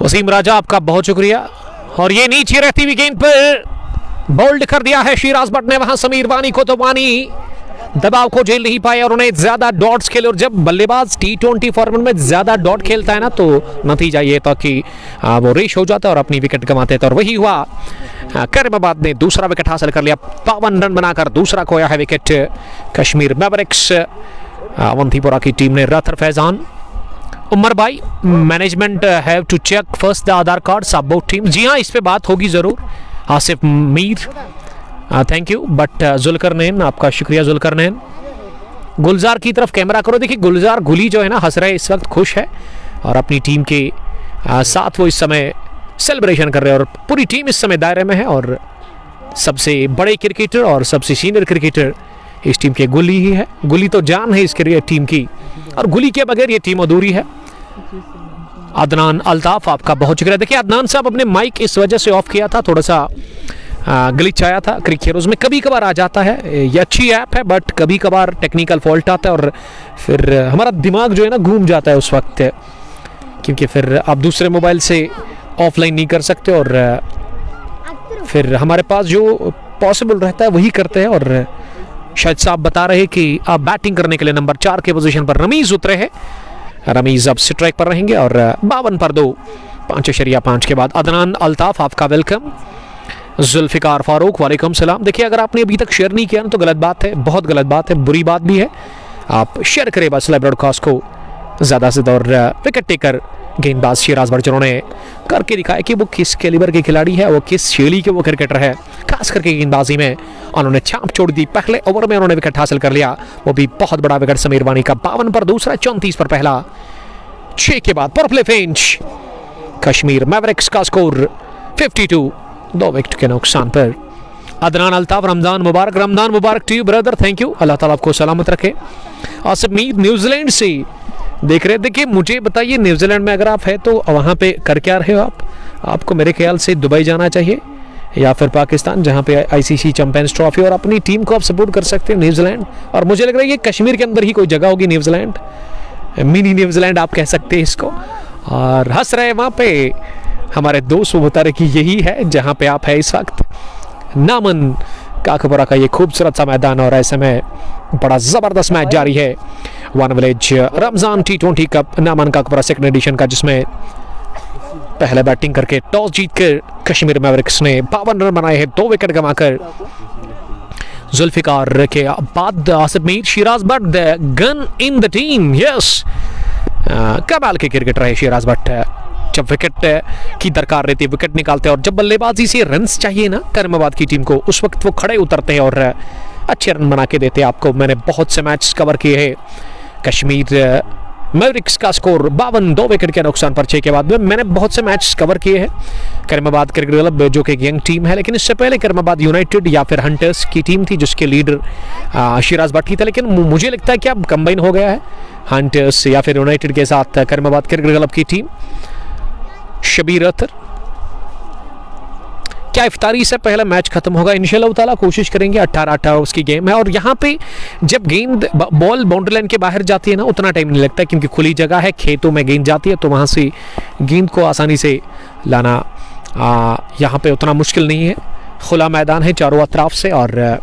वसीम राजा आपका बहुत शुक्रिया। और ये नीचे रहती हुई गेंद पर बोल्ड कर दिया है शिराज बट ने वहां समीर वानी को, तो वानी दबाव को झेल नहीं पाए और उन्हें ज्यादा डॉट्स खेले। और जब बल्लेबाज T20 फॉर्मेट में ज्यादा डॉट खेलता है ना तो नतीजा ये था कि वो रेश हो जाता है और अपनी विकेट गंवाते थे, और वही हुआ। करीमाबाद ने दूसरा विकेट हासिल कर लिया, 52 रन बनाकर दूसरा खोया है विकेट कश्मीर मैवरिक्स। अवंतीपुरा की टीम ने रथर फैजान उमर भाई, management have to check first the Aadhaar cards of both team. जी हाँ, इस पे बात होगी जरूर। Asif Mir thank you, but Zulqarnain आपका शुक्रिया। जुल्करनैन गुलजार की तरफ कैमरा करो। देखिए गुलजार गुली जो है ना हंस रहे, इस वक्त खुश है और अपनी टीम के साथ वो इस समय सेलिब्रेशन कर रहे हैं, और पूरी टीम इस समय दायरे में है। और सबसे बड़े क्रिकेटर और सबसे सीनियर क्रिकेटर इस टीम के गुली ही है। गुली तो जान है इस टीम की, और गुली के बगैर ये टीम अधूरी है। अदनान अल्ताफ आपका बहुत शुक्रिया। देखिए अदनान साहब अपने माइक इस वजह से ऑफ किया था, थोड़ा सा ग्लिच आया था क्रिक हीरोज में, कभी कभार आ जाता है। ये अच्छी ऐप है बट कभी कभार टेक्निकल फॉल्ट आता है और फिर हमारा दिमाग जो है ना घूम जाता है उस वक्त, क्योंकि फिर आप दूसरे मोबाइल से ऑफलाइन नहीं कर सकते और फिर हमारे पास जो पॉसिबल रहता है वही करते हैं। और शायद साहब बता रहे कि आप बैटिंग करने के लिए नंबर 4 के पोजीशन पर रमीज उतरे हैं। रमीज अब स्ट्राइक पर रहेंगे और 52 पर 2, 5.5 के बाद। अदनान अल्ताफ आपका वेलकम। जुल्फिकार फारूक वालेकुम सलाम। देखिए अगर आपने अभी तक शेयर नहीं किया ना तो गलत बात है, बहुत गलत बात है, बुरी बात भी है। आप शेयर करें बस लाइव ब्रॉडकास्ट को ज़्यादा से ज़्यादा। और विकेट टेकर गेंदबाज शिराज बट जिन्होंने करके दिखाया कि वो किस कैलिबर के खिलाड़ी है, वो किस शैली के वो क्रिकेटर है। खास करके गेंदबाजी में उन्होंने छाप छोड़ दी, पहले ओवर में उन्होंने विकेट हासिल कर लिया, वो भी बहुत बड़ा विकेट समीर वानी का। 52 पर दूसरा, 34 पर पहला, 6 के बाद पर्पल फिंच। कश्मीर मैवरिक्स का स्कोर 52, 2 विकेट के नुकसान पर। अदनान अल्ताफ रमजान मुबारक to you brother, thank you, Allah ताला आपको सलामत रखे। आसिफ मीर न्यूजीलैंड से देख रहे। देखिए मुझे बताइए न्यूजीलैंड में अगर आप है तो वहाँ पे कर क्या रहे हो आप? आपको मेरे ख्याल से दुबई जाना चाहिए या फिर पाकिस्तान, जहाँ पे ICC चैंपियंस ट्रॉफी, और अपनी टीम को आप सपोर्ट कर सकते हैं न्यूजीलैंड। और मुझे लग रहा है ये कश्मीर के अंदर ही कोई जगह होगी न्यूजीलैंड, मिनी न्यूजीलैंड आप कह सकते हैं इसको। और हंस रहे वहाँ पे हमारे दोस्त, वो बता रहे कि यही है जहाँ पे आप है इस वक्त। नामन काकपुरा का ये खूबसूरत सा मैदान, और ऐसे में बड़ा ज़बरदस्त मैच जारी है। One village Ramzan T20 cup Naman Kakpura second edition का, जिसमें पहले बैटिंग करके टॉस जीतकर कश्मीर मैवरिक्स ने 52 रन बनाए हैं, 2 विकेट गंवाकर। जुल्फिकार के बाद Asif Mir, Siraj but the gun in the team, yes कमाल के क्रिकेटर है शिराज बट। जब विकेट की दरकार रहती है विकेट निकालते हैं, और जब बल्लेबाजी से रन्स चाहिए ना करीमाबाद की टीम को, उस वक्त वो खड़े उतरते हैं और अच्छे रन बना के देते हैं आपको। मैंने बहुत से मैच कवर किए हैं। कश्मीर मैवरिक्स का स्कोर 52, 2 विकेट के नुकसान पर 6 के बाद। मैंने बहुत से मैच कवर किए हैं। करीमाबाद क्रिकेट क्लब जो कि एक यंग टीम है, लेकिन इससे पहले करीमाबाद यूनाइटेड या फिर हंटर्स की टीम थी जिसके लीडर शिराज भट्टी था, लेकिन मुझे लगता है कि अब कंबाइन हो गया है हंटर्स या फिर यूनाइटेड के साथ करीमाबाद क्रिकेट क्लब की टीम। शबीर अतर, क्या इफ्तारी से पहले मैच खत्म होगा? इंशाल्लाह ताला कोशिश करेंगे। 18 उसकी गेम है, और यहाँ पे जब गेंद बॉल बाउंड्री लाइन के बाहर जाती है ना उतना टाइम नहीं लगता, क्योंकि खुली जगह है, खेतों में गेंद जाती है, तो वहाँ से गेंद को आसानी से लाना यहाँ पे उतना मुश्किल नहीं है। खुला मैदान है चारों अतराफ से, और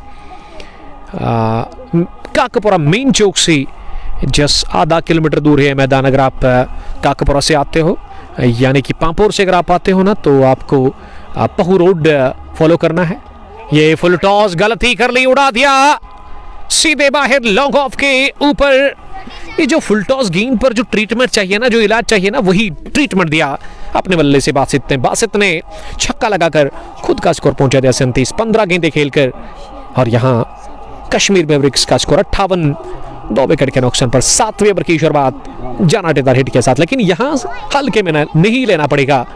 काकपुरा मेन चौक से जस्ट आधा किलोमीटर दूर है मैदान। अगर आप काकपुरा से आते हो, यानी कि पांपोर से अगर आप आते हो ना, तो आपको पहू रोड फॉलो करना है। ये फुल टॉस गलती कर ली, उड़ा दिया सीधे बाहर लॉन्ग ऑफ के ऊपर। ये जो फुल टॉस गेंद पर जो ट्रीटमेंट चाहिए ना, जो इलाज चाहिए ना, वही ट्रीटमेंट दिया अपने बल्ले से बासित ने छक्का लगाकर खुद का स्कोर पहुंचा दिया 37, 15 गेंदें खेलकर। और यहाँ कश्मीर मैवरिक्स का स्कोर 58, 2 विकेट के नुकसान पर। 7वें ओवर की शुरुआत जानाटेदार हिट के साथ, लेकिन यहाँ हल्के में नहीं लेना पड़ेगा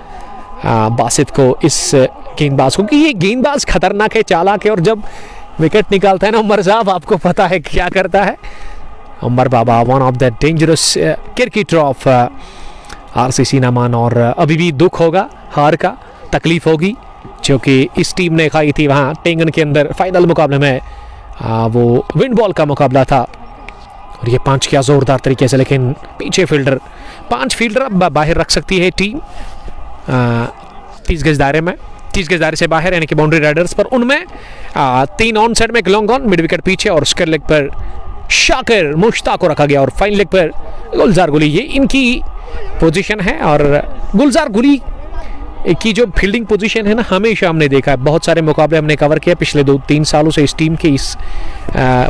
बासित को, इस गेंदबाज को, कि ये गेंदबाज खतरनाक है, चालाक है, और जब विकेट निकालता है ना उमर साहब, आपको पता है क्या करता है Umar Baba, one of the dangerous cricketer of RCC Naman. और अभी भी दुख होगा, हार का तकलीफ होगी, जो कि इस टीम ने खाई थी वहाँ टेंगन के अंदर फाइनल मुकाबले में। वो विंड बॉल का मुकाबला था, और ये 5 किया जोरदार तरीके से, लेकिन पीछे फील्डर, 5 फील्डर अब बाहर रख सकती है टीम। 30 गज दायरे में, 30 गज दायरे से बाहर यानी कि बाउंड्री राइडर्स पर, उनमें 3 ऑन साइड में एक लॉन्ग ऑन, मिड विकेट पीछे और स्क्वायर लेग पर शाकिर मुश्ताक को रखा गया और फाइन लेग पर गुलजार गुली। ये इनकी पोजीशन है और गुलजार गुली की जो फील्डिंग पोजीशन है ना, हमेशा हमने देखा है, बहुत सारे मुकाबले हमने कवर किया पिछले 2-3 सालों से इस टीम के, इस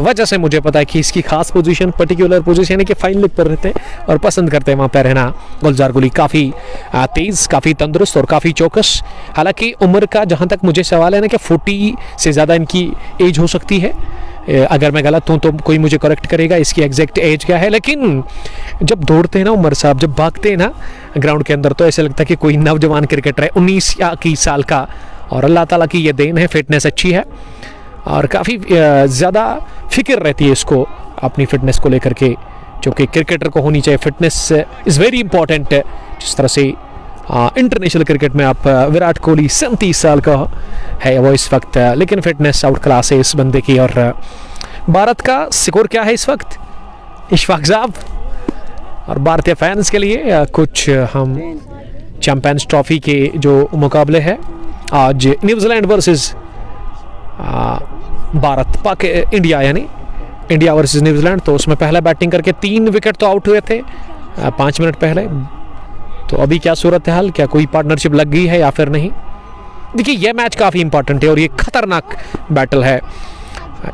वजह से मुझे पता है कि इसकी खास पोजीशन, पर्टिकुलर पोजीशन है कि फाइन लेग पर रहते हैं और पसंद करते हैं वहाँ पर रहना गुलजार गुली। काफ़ी तेज़, काफ़ी तंदुरुस्त और काफ़ी चौकस। हालांकि उम्र का जहाँ तक मुझे सवाल है ना कि 40 से ज़्यादा इनकी एज हो सकती है, अगर मैं गलत हूँ तो कोई मुझे करेक्ट करेगा इसकी एग्जैक्ट एज क्या है। लेकिन जब दौड़ते हैं ना उमर साहब, जब भागते हैं ना ग्राउंड के अंदर, तो ऐसा लगता है कि कोई नौजवान क्रिकेटर है 19 या 21 साल का। और अल्लाह ताला की ये देन है, फिटनेस अच्छी है और काफ़ी ज़्यादा फिक्र रहती है इसको अपनी फ़िटनेस को लेकर के, जो कि क्रिकेटर को होनी चाहिए। Fitness is very important. जिस तरह से इंटरनेशनल क्रिकेट में आप विराट कोहली 37 साल का है वो इस वक्त, लेकिन फिटनेस आउट क्लास है इस बंदे की। और भारत का स्कोर क्या है इस वक्त इशफाक साहब? और भारतीय फैंस के लिए कुछ हम चैंपियंस ट्रॉफी के जो मुकाबले हैं, आज न्यूजीलैंड वर्सेस भारत, इंडिया, यानी इंडिया वर्सेस न्यूजीलैंड। तो उसमें पहला बैटिंग करके 3 विकेट तो आउट हुए थे 5 मिनट पहले। तो अभी क्या सूरत हाल, क्या कोई पार्टनरशिप लग गई है या फिर नहीं? देखिए यह मैच काफ़ी इंपॉर्टेंट है और ये खतरनाक बैटल है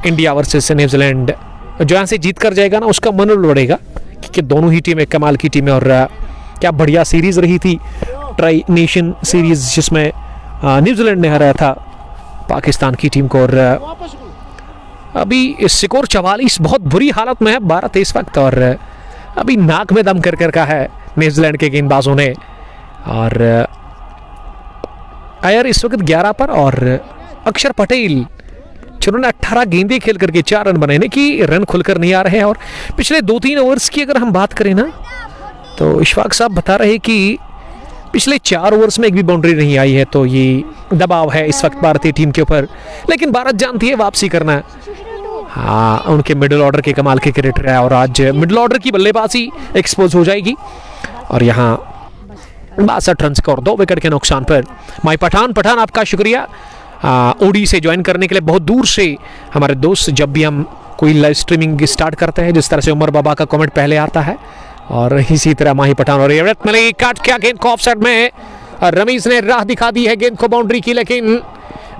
इंडिया वर्सेस न्यूजीलैंड। जो यहाँ से जीत कर जाएगा ना उसका मनोबल बढ़ेगा, क्योंकि दोनों ही टीमें कमाल की टीमें। और क्या बढ़िया सीरीज़ रही थी ट्राई नेशन सीरीज़, जिसमें न्यूजीलैंड ने हराया था पाकिस्तान की टीम को। और अभी स्कोर 44, बहुत बुरी हालत में है भारत इस वक्त और अभी नाक में दम कर का है न्यूजीलैंड के गेंदबाजों ने। और अयर इस वक्त 11 पर और अक्षर पटेल जिन्होंने 18 गेंदें खेल करके 4 रन बनाने की, रन खुलकर नहीं आ रहे हैं। और पिछले 2-3 ओवर्स की अगर हम बात करें ना, तो इशफाक साहब बता रहे कि पिछले 4 ओवर्स में एक भी बाउंड्री नहीं आई है। तो ये दबाव है इस वक्त भारतीय टीम के ऊपर, लेकिन भारत जानती है वापसी करना। हाँ, उनके मिडिल ऑर्डर के कमाल के क्रिकेटर है और आज मिडिल ऑर्डर की बल्लेबाजी एक्सपोज हो जाएगी। और यहाँ 62 रन स्कोर, 2 विकेट के नुकसान पर। माई पठान आपका शुक्रिया ओडी से ज्वाइन करने के लिए, बहुत दूर से हमारे दोस्त। जब भी हम कोई लाइव स्ट्रीमिंग स्टार्ट करते हैं, जिस तरह से उमर बाबा का कमेंट पहले आता है और इसी तरह माही पठान। और एवरेट मलिक काट किया गेंद को ऑफसाइड में, और रमीज ने राह दिखा दी है गेंद को बाउंड्री की, लेकिन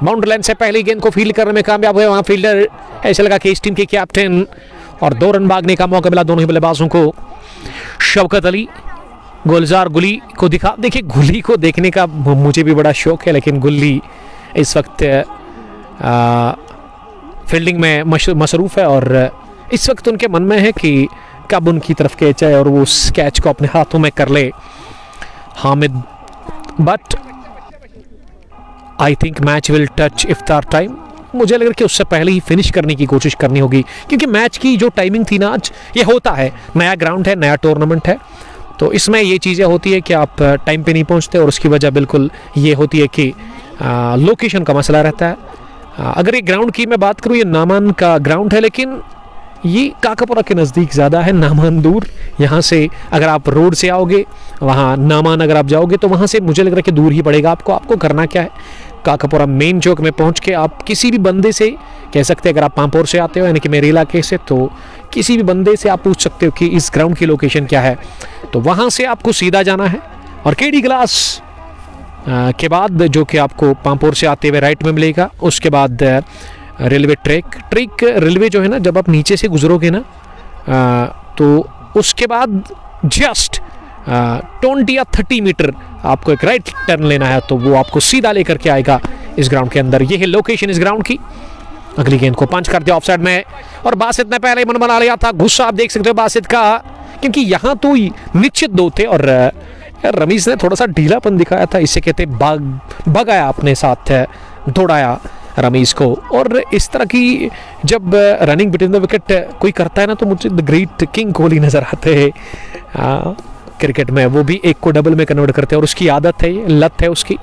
बाउंड्री लाइन से पहले गेंद को फील्ड करने में कामयाब हुए वहाँ फील्डर, ऐसा लगा कि इस टीम के कैप्टन। और 2 रन भागने का मौका मिला दोनों ही बल्लेबाजों को। शौकत अली गुलजार गुली को दिखा, देखिए गुली को देखने का मुझे भी बड़ा शौक है, लेकिन गुल्ली इस वक्त फील्डिंग में मसरूफ़ है और इस वक्त उनके मन में है कि कब उनकी तरफ कैच आए और वो उस कैच को अपने हाथों में कर ले Hamid. But I think match will touch इफ्तार टाइम। मुझे लग रहा है कि उससे पहले ही फिनिश करने की कोशिश करनी होगी, क्योंकि मैच की जो टाइमिंग थी ना आज, ये होता है, नया ग्राउंड है, नया टूर्नामेंट है, तो इसमें ये चीज़ें होती है कि आप टाइम पे नहीं पहुंचते और उसकी वजह बिल्कुल ये होती है कि लोकेशन का मसला रहता है। अगर ये ग्राउंड की मैं बात करूँ, ये नामान का ग्राउंड है, लेकिन ये काकापुरा के नज़दीक ज़्यादा है, नामान दूर। यहाँ से अगर आप रोड से आओगे, वहाँ नामान अगर आप जाओगे तो वहाँ से मुझे लग रहा है कि दूर ही पड़ेगा आपको। आपको करना क्या है, काकापुरा मेन चौक में पहुँच के आप किसी भी बंदे से कह सकते हैं, अगर आप पामपुर से आते हो यानी कि मेरे इलाके से, तो किसी भी बंदे से आप पूछ सकते हो कि इस ग्राउंड की लोकेशन क्या है, तो वहाँ से आपको सीधा जाना है। और केडी ग्लास के बाद जो कि आपको पामपुर से आते हुए राइट में मिलेगा, उसके बाद रेलवे ट्रैक रेलवे जो है ना, जब आप नीचे से गुजरोगे ना तो उसके बाद जस्ट 20 या 30 मीटर आपको एक राइट टर्न लेना है, तो वो आपको सीधा लेकर के आएगा इस ग्राउंड के अंदर। ये है लोकेशन इस ग्राउंड की। अगली गेंद को पंच कर दिया ऑफसाइड में, और बासित ने पहले मन बना लिया था। गुस्सा आप देख सकते हो बासित का, क्योंकि यहाँ तो निश्चित 2 थे और रमीज ने थोड़ा सा ढीलापन दिखाया था, इसे कहते भगाया अपने साथ, दौड़ाया रमीज को। और इस तरह की जब रनिंग बिटवीन द विकेट कोई करता है ना, तो मुझे द ग्रेट किंग कोहली नजर आते हैं क्रिकेट में। वो भी एक को डबल में कन्वर्ट करते हैं और उसकी आदत है, ये लत है उसकी,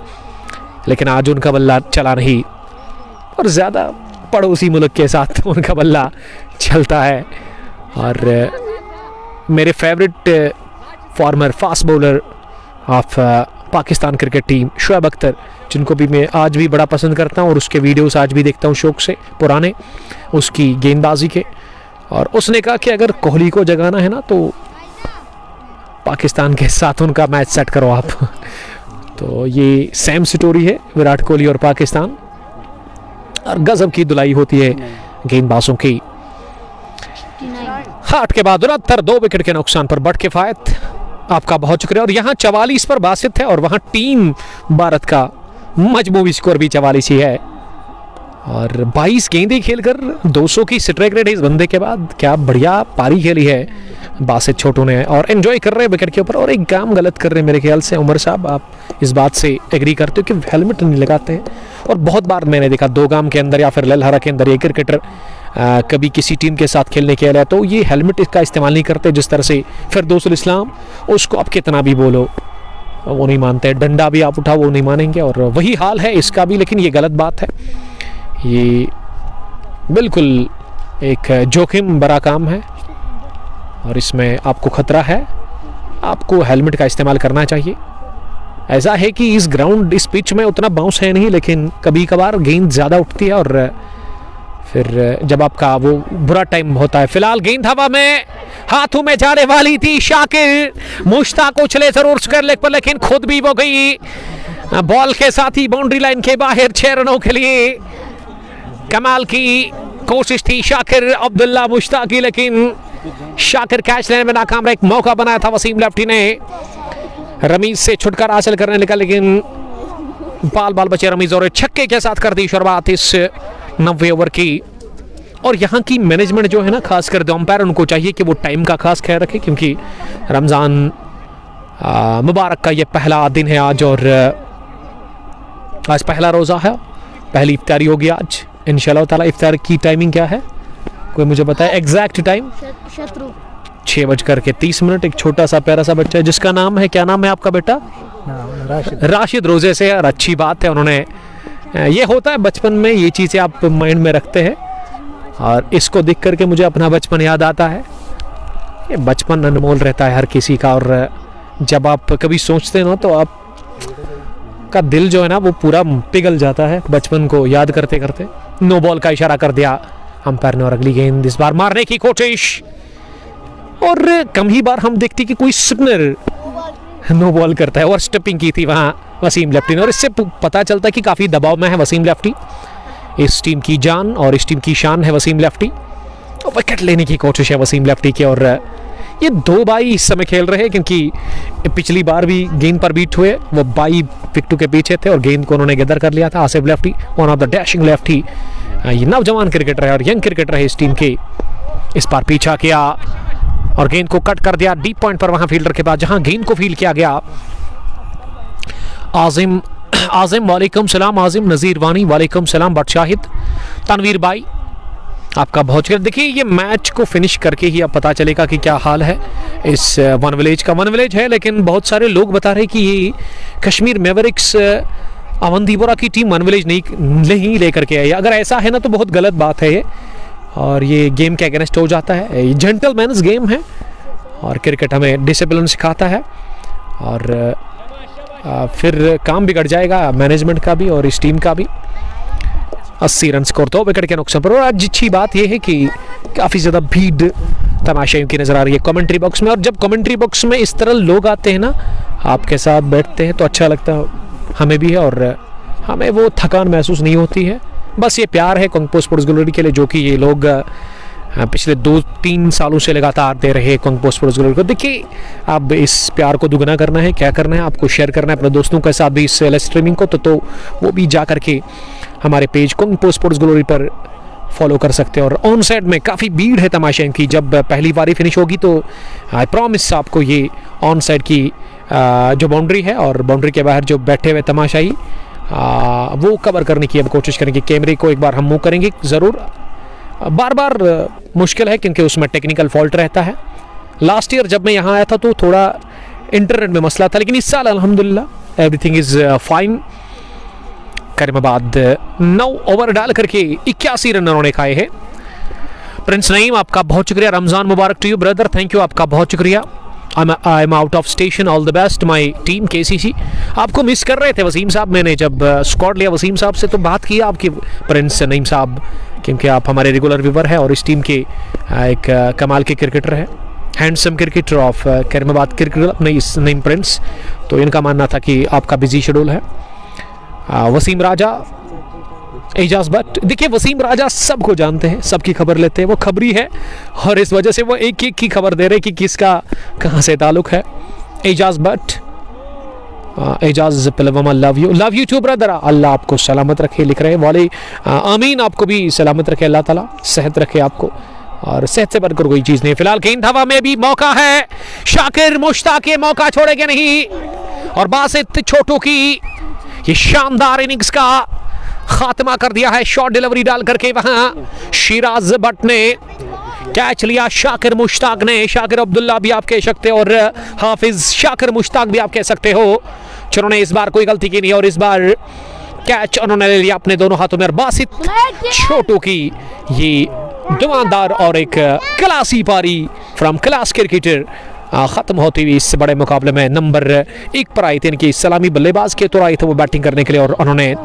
लेकिन आज उनका बल्ला चला नहीं और ज़्यादा पड़ोसी मुल्क के साथ उनका बल्ला चलता है। और मेरे favourite farmer fast bowler of Pakistan cricket team. Shoaib Akhtar, जिनको भी मैं आज भी बड़ा पसंद करता हूँ और उसके वीडियोस आज भी देखता हूँ शौक से, पुराने उसकी गेंदबाजी के। और उसने कहा कि अगर कोहली को जगाना है ना तो पाकिस्तान के साथ उनका मैच सेट करो आप। तो ये सेम स्टोरी है विराट कोहली और पाकिस्तान, और गजब की धुलाई होती है गेंदबाजों की। 60 के बाद 69, 2 विकेट के नुकसान पर बट किफायत, आपका बहुत शुक्रिया। और यहाँ 44 पर बासित है और वहाँ टीम भारत का मजमूई स्कोर भी 44 ही है। और 22 गेंदें खेलकर 200 की स्ट्राइक रेट है इस बंदे के बाद। क्या बढ़िया पारी खेली है बासित छोटू ने, और एंजॉय कर रहे हैं विकेट के ऊपर। और एक काम गलत कर रहे हैं मेरे ख्याल से उमर साहब, आप इस बात से एग्री करते हो कि हेलमेट नहीं लगाते हैं। और बहुत बार मैंने देखा दो गाम के अंदर या फिर ललहरा के अंदर ये क्रिकेटर कभी किसी टीम के साथ खेलने के लिए तो ये हेलमेट इसका इस्तेमाल नहीं करते। जिस तरह से फिरदौसुल इस्लाम, उसको आप कितना भी बोलो वो नहीं मानते, डंडा भी आप उठाओ वो नहीं मानेंगे। और वही हाल है इसका भी, लेकिन ये गलत बात है, ये बिल्कुल एक जोखिम भरा काम है और इसमें आपको खतरा है। आपको हेलमेट का इस्तेमाल करना चाहिए। ऐसा है कि इस ग्राउंड, इस पिच में उतना बाउंस है नहीं, लेकिन कभी कभार गेंद ज़्यादा उठती है और फिर जब आपका वो बुरा टाइम होता है। फिलहाल गेंद हवा में, हाथों में जाने वाली थी, शाकिर मुश्ताक उछले जरूर स्क्वायर लेग पर, लेकिन खुद भी वो गई बॉल के साथ ही बाउंड्री लाइन के बाहर 6 रनों के लिए। कमाल की कोशिश थी शाकिर अब्दुल्ला मुश्ताक की, लेकिन शाकिर कैच लेने में नाकाम रहा। एक मौका बनाया था वसीम लेफ्टी ने रमीज से छुटकारा हासिल करने लगा, लेकिन बाल बचे रमीज और छक्के के साथ कर दी शुरुआत इस 90 ओवर की। और यहाँ की मैनेजमेंट जो है ना, खासकर अंपायर, उनको चाहिए कि वो टाइम का खास ख्याल रखे, क्योंकि रमज़ान मुबारक का ये पहला दिन है आज, और आज पहला रोज़ा है, पहली इफ्तारी होगी आज इंशाल्लाह ताला। इफ्तार की टाइमिंग क्या है, कोई मुझे बताए एग्जैक्ट टाइम? 6:30। एक छोटा सा प्यारा सा बच्चा है जिसका नाम है, क्या नाम है आपका बेटा? राशिद, रोजे से। और अच्छी बात है, उन्होंने, ये होता है बचपन में, ये चीज़ें आप माइंड में रखते हैं। और इसको देख करके मुझे अपना बचपन याद आता है। ये बचपन अनमोल रहता है हर किसी का, और जब आप कभी सोचते हो ना तो आप का दिल जो है ना वो पूरा पिघल जाता है बचपन को याद करते करते। नो बॉल का इशारा कर दिया अंपायर ने, और अगली गेंद इस बार मारने की कोशिश। और कम ही बार हम देखते कि कोई स्पिनर नो बॉल करता है, और स्टेपिंग की थी वहाँ वसीम लेफ्टी ने, और इससे पता चलता है कि काफ़ी दबाव में है वसीम लेफ्टी। इस टीम की जान और इस टीम की शान है वसीम लेफ्टी। विकेट लेने की कोशिश है वसीम लेफ्टी की, और ये 2 बाई इस समय खेल रहे हैं, क्योंकि पिछली बार भी गेंद पर बीट हुए, वो 22 विकेटों के पीछे थे और गेंद को उन्होंने गैदर कर लिया था। Asif lefty, one of the dashing lefty, ये नौजवान क्रिकेटर है और यंग क्रिकेटर है इस टीम के। इस बार पीछा किया और गेंद को कट कर दिया डीप पॉइंट पर, वहां फील्डर के बाद जहां गेंद को फील्ड किया गया। आजिम वालेकुम सलाम, आजिम नज़ीर वानी वालेकुम सलाम, बट शाहिद, तनवीर भाई आपका बहुत शुक्रिया। देखिए ये मैच को फिनिश करके ही अब पता चलेगा कि क्या हाल है इस वन विलेज का। वन विलेज है, लेकिन बहुत सारे लोग बता रहे कि ये कश्मीर मैवरिक्स अवंतीपोरा की टीम वन विलेज नहीं लेकर के आई। अगर ऐसा है ना तो बहुत गलत बात है ये, और ये गेम के अगेंस्ट हो जाता है। ये जेंटलमैन्स गेम है और क्रिकेट हमें डिसिप्लिन सिखाता है, और फिर काम बिगड़ जाएगा मैनेजमेंट का भी और इस टीम का भी। 80 रन स्कोर, 2 विकेट के नुकसान पर। और आज अच्छी बात यह है कि काफ़ी ज़्यादा भीड़ तमाशाइयों की नज़र आ रही है कमेंट्री बॉक्स में, और जब कमेंट्री बॉक्स में इस तरह लोग आते हैं ना, आपके साथ बैठते हैं, तो अच्छा लगता है हमें भी है, और हमें वो थकान महसूस नहीं होती है। बस ये प्यार है कुंग पो स्पोर्ट्स गैलरी के लिए, जो कि ये लोग पिछले 2-3 सालों से लगातार दे रहे हैं कुंग पो स्पोर्ट्स गैलरी को। देखिए अब इस प्यार को दुगना करना है, क्या करना है, आपको शेयर करना है अपने दोस्तों के साथ भी इस लाइव स्ट्रीमिंग को, तो वो भी जा करके हमारे पेज कुंग पो स्पोर्ट्स गैलरी पर फॉलो कर सकते हैं। और ऑन साइड में काफ़ी भीड़ है तमाशाइयों की। जब पहली बारी फिनिश होगी तो आई प्रॉमिस आपको ये ऑन साइड की जो बाउंड्री है और बाउंड्री के बाहर जो बैठे हुए तमाशाई, वो कवर करने की अब कोशिश करेंगे। कैमरे को एक बार हम मूव करेंगे ज़रूर, बार बार मुश्किल है क्योंकि उसमें टेक्निकल फॉल्ट रहता है। लास्ट ईयर जब मैं यहाँ आया था तो थोड़ा इंटरनेट में मसला था, लेकिन इस साल अल्हम्दुलिल्लाह everything is fine. Karimabad 9 over डाल करके 81 रन उन्होंने खाए हैं। प्रिंस नईम आपका बहुत शुक्रिया, रमज़ान मुबारक to you brother, thank you, आपका बहुत शुक्रिया। I am out of station, all the best my team KCC। आपको मिस कर रहे थे वसीम साहब, मैंने जब स्क्वाड लिया वसीम साहब से तो बात की आपकी प्रिंस नईम साहब, क्योंकि आप हमारे रेगुलर व्यूवर हैं और इस टीम के एक कमाल के क्रिकेटर हैं, handsome cricketer of Karimabad cricket Naeem Prince. तो इनका मानना था कि आपका बिजी शेड्यूल है। वसीम राजा, एजाज भट्ट, देखिए वसीम राजा सबको जानते हैं, सबकी खबर लेते हैं, वो खबरी है और इस वजह से वो एक एक की खबर दे रहे कि किसका कहाँ से ताल्लुक है। Ejaz Bhat, Ejaz Pulwama, love you too brother, Allah आपको सलामत रखे, लिख रहे वाले आमीन, आपको भी सलामत रखे अल्लाह ताला, सेहत रखे आपको, और सेहत से बढ़कर कोई चीज़ नहीं। फिलहाल गेंद हवा में भी मौका है, शाकिर मुश्ताक ये मौका छोड़ेंगे नहीं, और बासित छोटू की ये शानदार इनिंग्स का खात्मा कर दिया है, शॉर्ट डिलीवरी डाल करके वहां शिराज भट्ट ने कैच लिया, शाकिर मुश्ताक ने, शाकिर अब्दुल्ला भी आप कह सकते हो और हाफिज शाकिर मुश्ताक भी आप कह सकते हो। जिन्होंने इस बार कोई गलती की नहीं और इस बार कैच उन्होंने ले लिया अपने दोनों हाथों में, और बासित छोटू की ये दुआनदार और एक क्लासी पारी फ्रॉम क्लास क्रिकेटर ख़त्म होती हुई इस बड़े मुकाबले में नंबर 1 पर आई थी। इनकी सलामी बल्लेबाज के तौर आए थे वो बैटिंग करने के लिए, और उन्होंने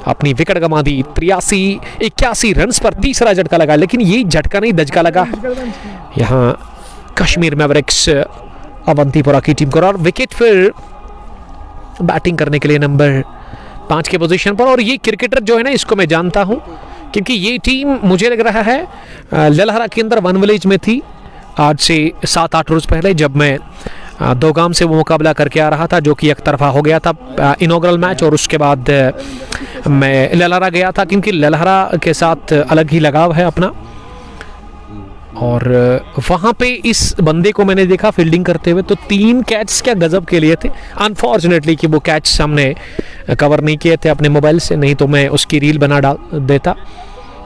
अपनी विकेट गंवा दी। 83-81 रन्स पर तीसरा झटका लगा, लेकिन ये झटका नहीं दचका लगा यहाँ कश्मीर मैवरिक्स अवंतीपुरा की टीम को, और विकेट फिर बैटिंग करने के लिए नंबर 5 के पोजीशन पर। और ये क्रिकेटर जो है ना, इसको मैं जानता हूँ क्योंकि ये टीम मुझे लग रहा है ललहरा के अंदर वन विलेज में थी आज से 7-8 रोज़ पहले, जब मैं दोगाम से वो मुकाबला करके आ रहा था जो कि एक तरफा हो गया था इनॉग्रल मैच, और उसके बाद मैं ललहरा गया था क्योंकि ललहरा के साथ अलग ही लगाव है अपना। और वहाँ पे इस बंदे को मैंने देखा फील्डिंग करते हुए, तो 3 कैच क्या गजब के लिए थे। अनफॉर्चुनेटली कि वो कैच हमने कवर नहीं किए थे अपने मोबाइल से, नहीं तो मैं उसकी रील बना डाल देता।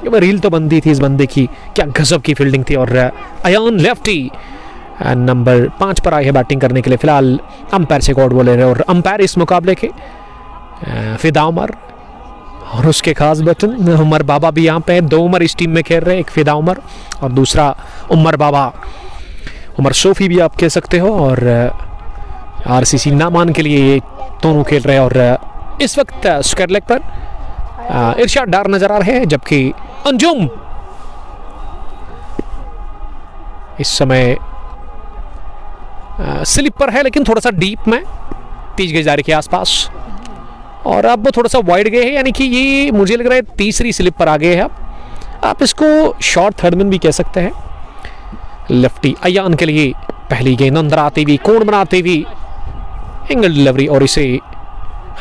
रील तो बनती थी इस बंदे की, क्या गजब की फील्डिंग थी। और अयान लेफ्टी नंबर 5 पर आए हैं बैटिंग करने के लिए। फिलहाल अंपायर से गॉड बोले रहे, और अंपायर इस मुकाबले के फिदा उमर और उसके खास बटन उमर बाबा भी यहाँ पे हैं। 2 उमर इस टीम में खेल रहे हैं, एक फिदा उमर और दूसरा उमर बाबा, उमर सोफी भी आप कह सकते हो, और RCC नामान के लिए ये दोनों खेल रहे हैं। और इस वक्त स्क्वायर लेग पर इरशाद डार नजर आ रहे हैं, जबकि अंजुम इस समय स्लिप पर है, लेकिन थोड़ा सा डीप में 30 गज दायरे के आसपास, और अब वो थोड़ा सा वाइड गए हैं, यानी कि ये मुझे लग रहा है तीसरी स्लिप पर आ गए हैं। अब आप इसको शॉर्ट थर्डमैन भी कह सकते हैं। लेफ्टी अयान के लिए पहली गेंद अंदर आती हुई, कोण बनाती हुई एंगल डिलीवरी, और इसे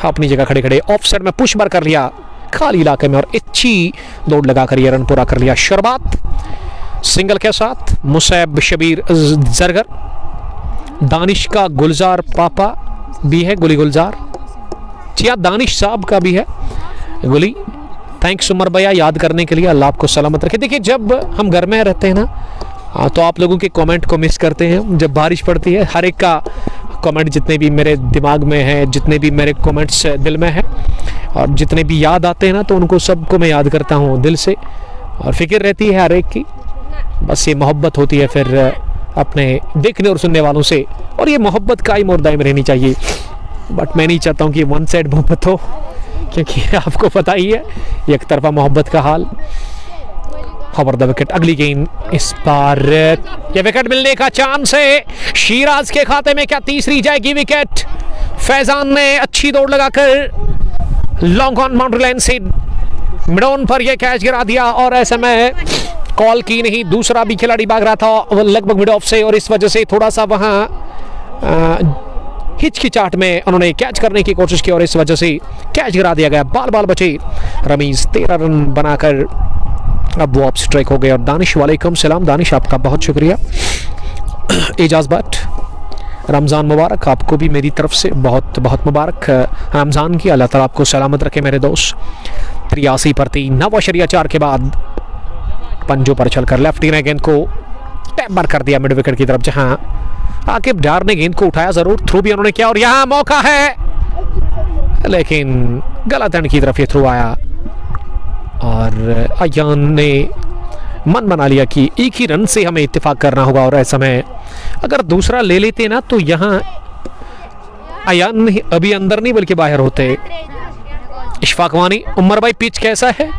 अपनी जगह खड़े खड़े ऑफ साइड में पुश बार कर लिया खाली इलाके में, और अच्छी दौड़ लगाकर ये रन पूरा कर लिया। शरबात सिंगल के साथ, मुसैब शबीर जरगर, दानिश का गुलजार पापा भी है, गुली गुलजार, जी दानिश साहब का भी है गुली। थैंक्स उमर भैया याद करने के लिए, अल्लाह आपको सलामत रखे। देखिए जब हम घर में रहते हैं ना, तो आप लोगों के कमेंट को मिस करते हैं। जब बारिश पड़ती है, हर एक का कमेंट जितने भी मेरे दिमाग में है, जितने भी मेरे कमेंट्स दिल में हैं, और जितने भी याद आते हैं ना, तो उनको सबको मैं याद करता हूँ दिल से, और फिक्र रहती है हर एक की। बस ये मोहब्बत होती है फिर अपने देखने और सुनने वालों से, और ये मोहब्बत कायम और दायम रहनी चाहिए। बट मैं नहीं चाहता हूँ कि वन साइड मोहब्बत हो, क्योंकि आपको पता ही है एक तरफा मोहब्बत का हाल। खबर द विकेट, अगली गेंद इस बार ये विकेट मिलने का चांस है शिराज के खाते में। क्या तीसरी जाएगी विकेट? फैजान ने अच्छी दौड़ लगाकर लॉन्ग ऑन बाउंड्री लाइन से मिड ऑन पर यह कैच गिरा दिया, और ऐसे में कॉल की नहीं, दूसरा भी खिलाड़ी भाग रहा था लगभग मिड ऑफ से, और इस वजह से थोड़ा सा वहाँ हिचकिचाहट में उन्होंने कैच करने की कोशिश की, और इस वजह से कैच गिरा दिया गया। बाल बचे रमीज 13 रन बनाकर अब वो ऑफ स्ट्राइक हो गए। और दानिश, वालेकुम सलाम दानिश, आपका बहुत शुक्रिया। एजाज भट्ट, रमज़ान मुबारक, आपको भी मेरी तरफ से बहुत बहुत मुबारक रमज़ान की, अल्लाह ताला आपको सलामत रखे मेरे दोस्त। 83 पर 3, 9.4 के बाद पंजों पर चलकर लेफ्टी ने गेंद को टैप बार कर दिया मिड विकेट की तरफ, जहां आकिब डार ने गेंद को उठाया जरूर, थ्रू भी उन्होंने किया, और यहाँ मौका है, लेकिन गलत एंड की तरफ ये थ्रू आया, और अयान ने मन बना लिया कि एक ही रन से हमें इत्तेफाक करना होगा, और ऐसा में अगर दूसरा ले लेते ना तो यहाँ अयान नहीं, अभी अंदर नहीं बल्कि बाहर होते। इशफाक वानी, उमर भाई पिच कैसा है?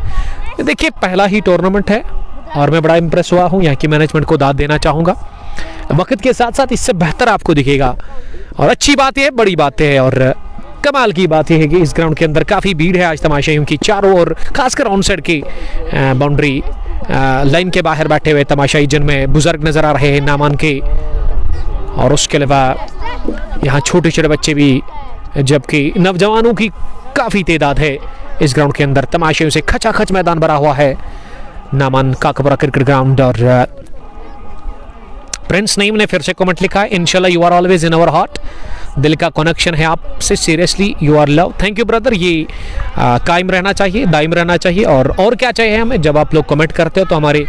देखिए पहला ही टूर्नामेंट है और मैं बड़ा इंप्रेस हुआ हूँ, यहाँ की मैनेजमेंट को दाद देना चाहूँगा। वक्त के साथ साथ इससे बेहतर आपको दिखेगा, और अच्छी बात है, बड़ी बात है, और कमाल की बात यह है कि इस ग्राउंड के अंदर काफ़ी भीड़ है आज तमाशाइयों की चारों ओर, खासकर ऑन साइड की बाउंड्री लाइन के बाहर बैठे हुए तमाशाई जिनमें बुजुर्ग नज़र आ रहे हैं नामान के, और उसके अलावा यहाँ छोटे छोटे बच्चे भी, जबकि नौजवानों की काफ़ी तादाद है इस ग्राउंड के अंदर। तमाशाइयों से खचाखच मैदान भरा हुआ है नामान काकबरा क्रिकेट ग्राउंड। और प्रिंस नईम ने फिर से कमेंट लिखा है, इंशाल्लाह you are always in our heart, दिल का कनेक्शन है आपसे, seriously you are love. Thank you brother, ये कायम रहना चाहिए, दायम रहना चाहिए, और क्या चाहिए हमें? जब आप लोग कमेंट करते हो तो हमारी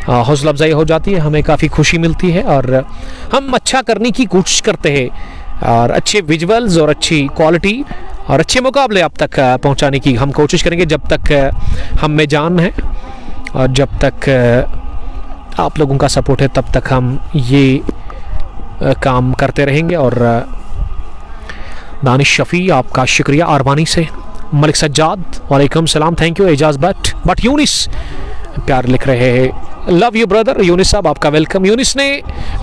हौसला अफजाई हो जाती है, हमें काफ़ी खुशी मिलती है, और हम अच्छा करने की कोशिश करते हैं, और अच्छे विजुअल्स और अच्छी क्वालिटी और अच्छे मुकाबले आप तक पहुंचाने की हम कोशिश करेंगे जब तक हम में जान है, और जब तक आप लोगों का सपोर्ट है तब तक हम ये काम करते रहेंगे। और दानिश शफ़ी आपका शुक्रिया आरवानी से। मलिक सज्जाद वालेकुम सलाम, थैंक यू। एजाज बट यूनिस प्यार लिख रहे हैं, लव यू ब्रदर। यूनिस साहब आपका वेलकम। यूनिस ने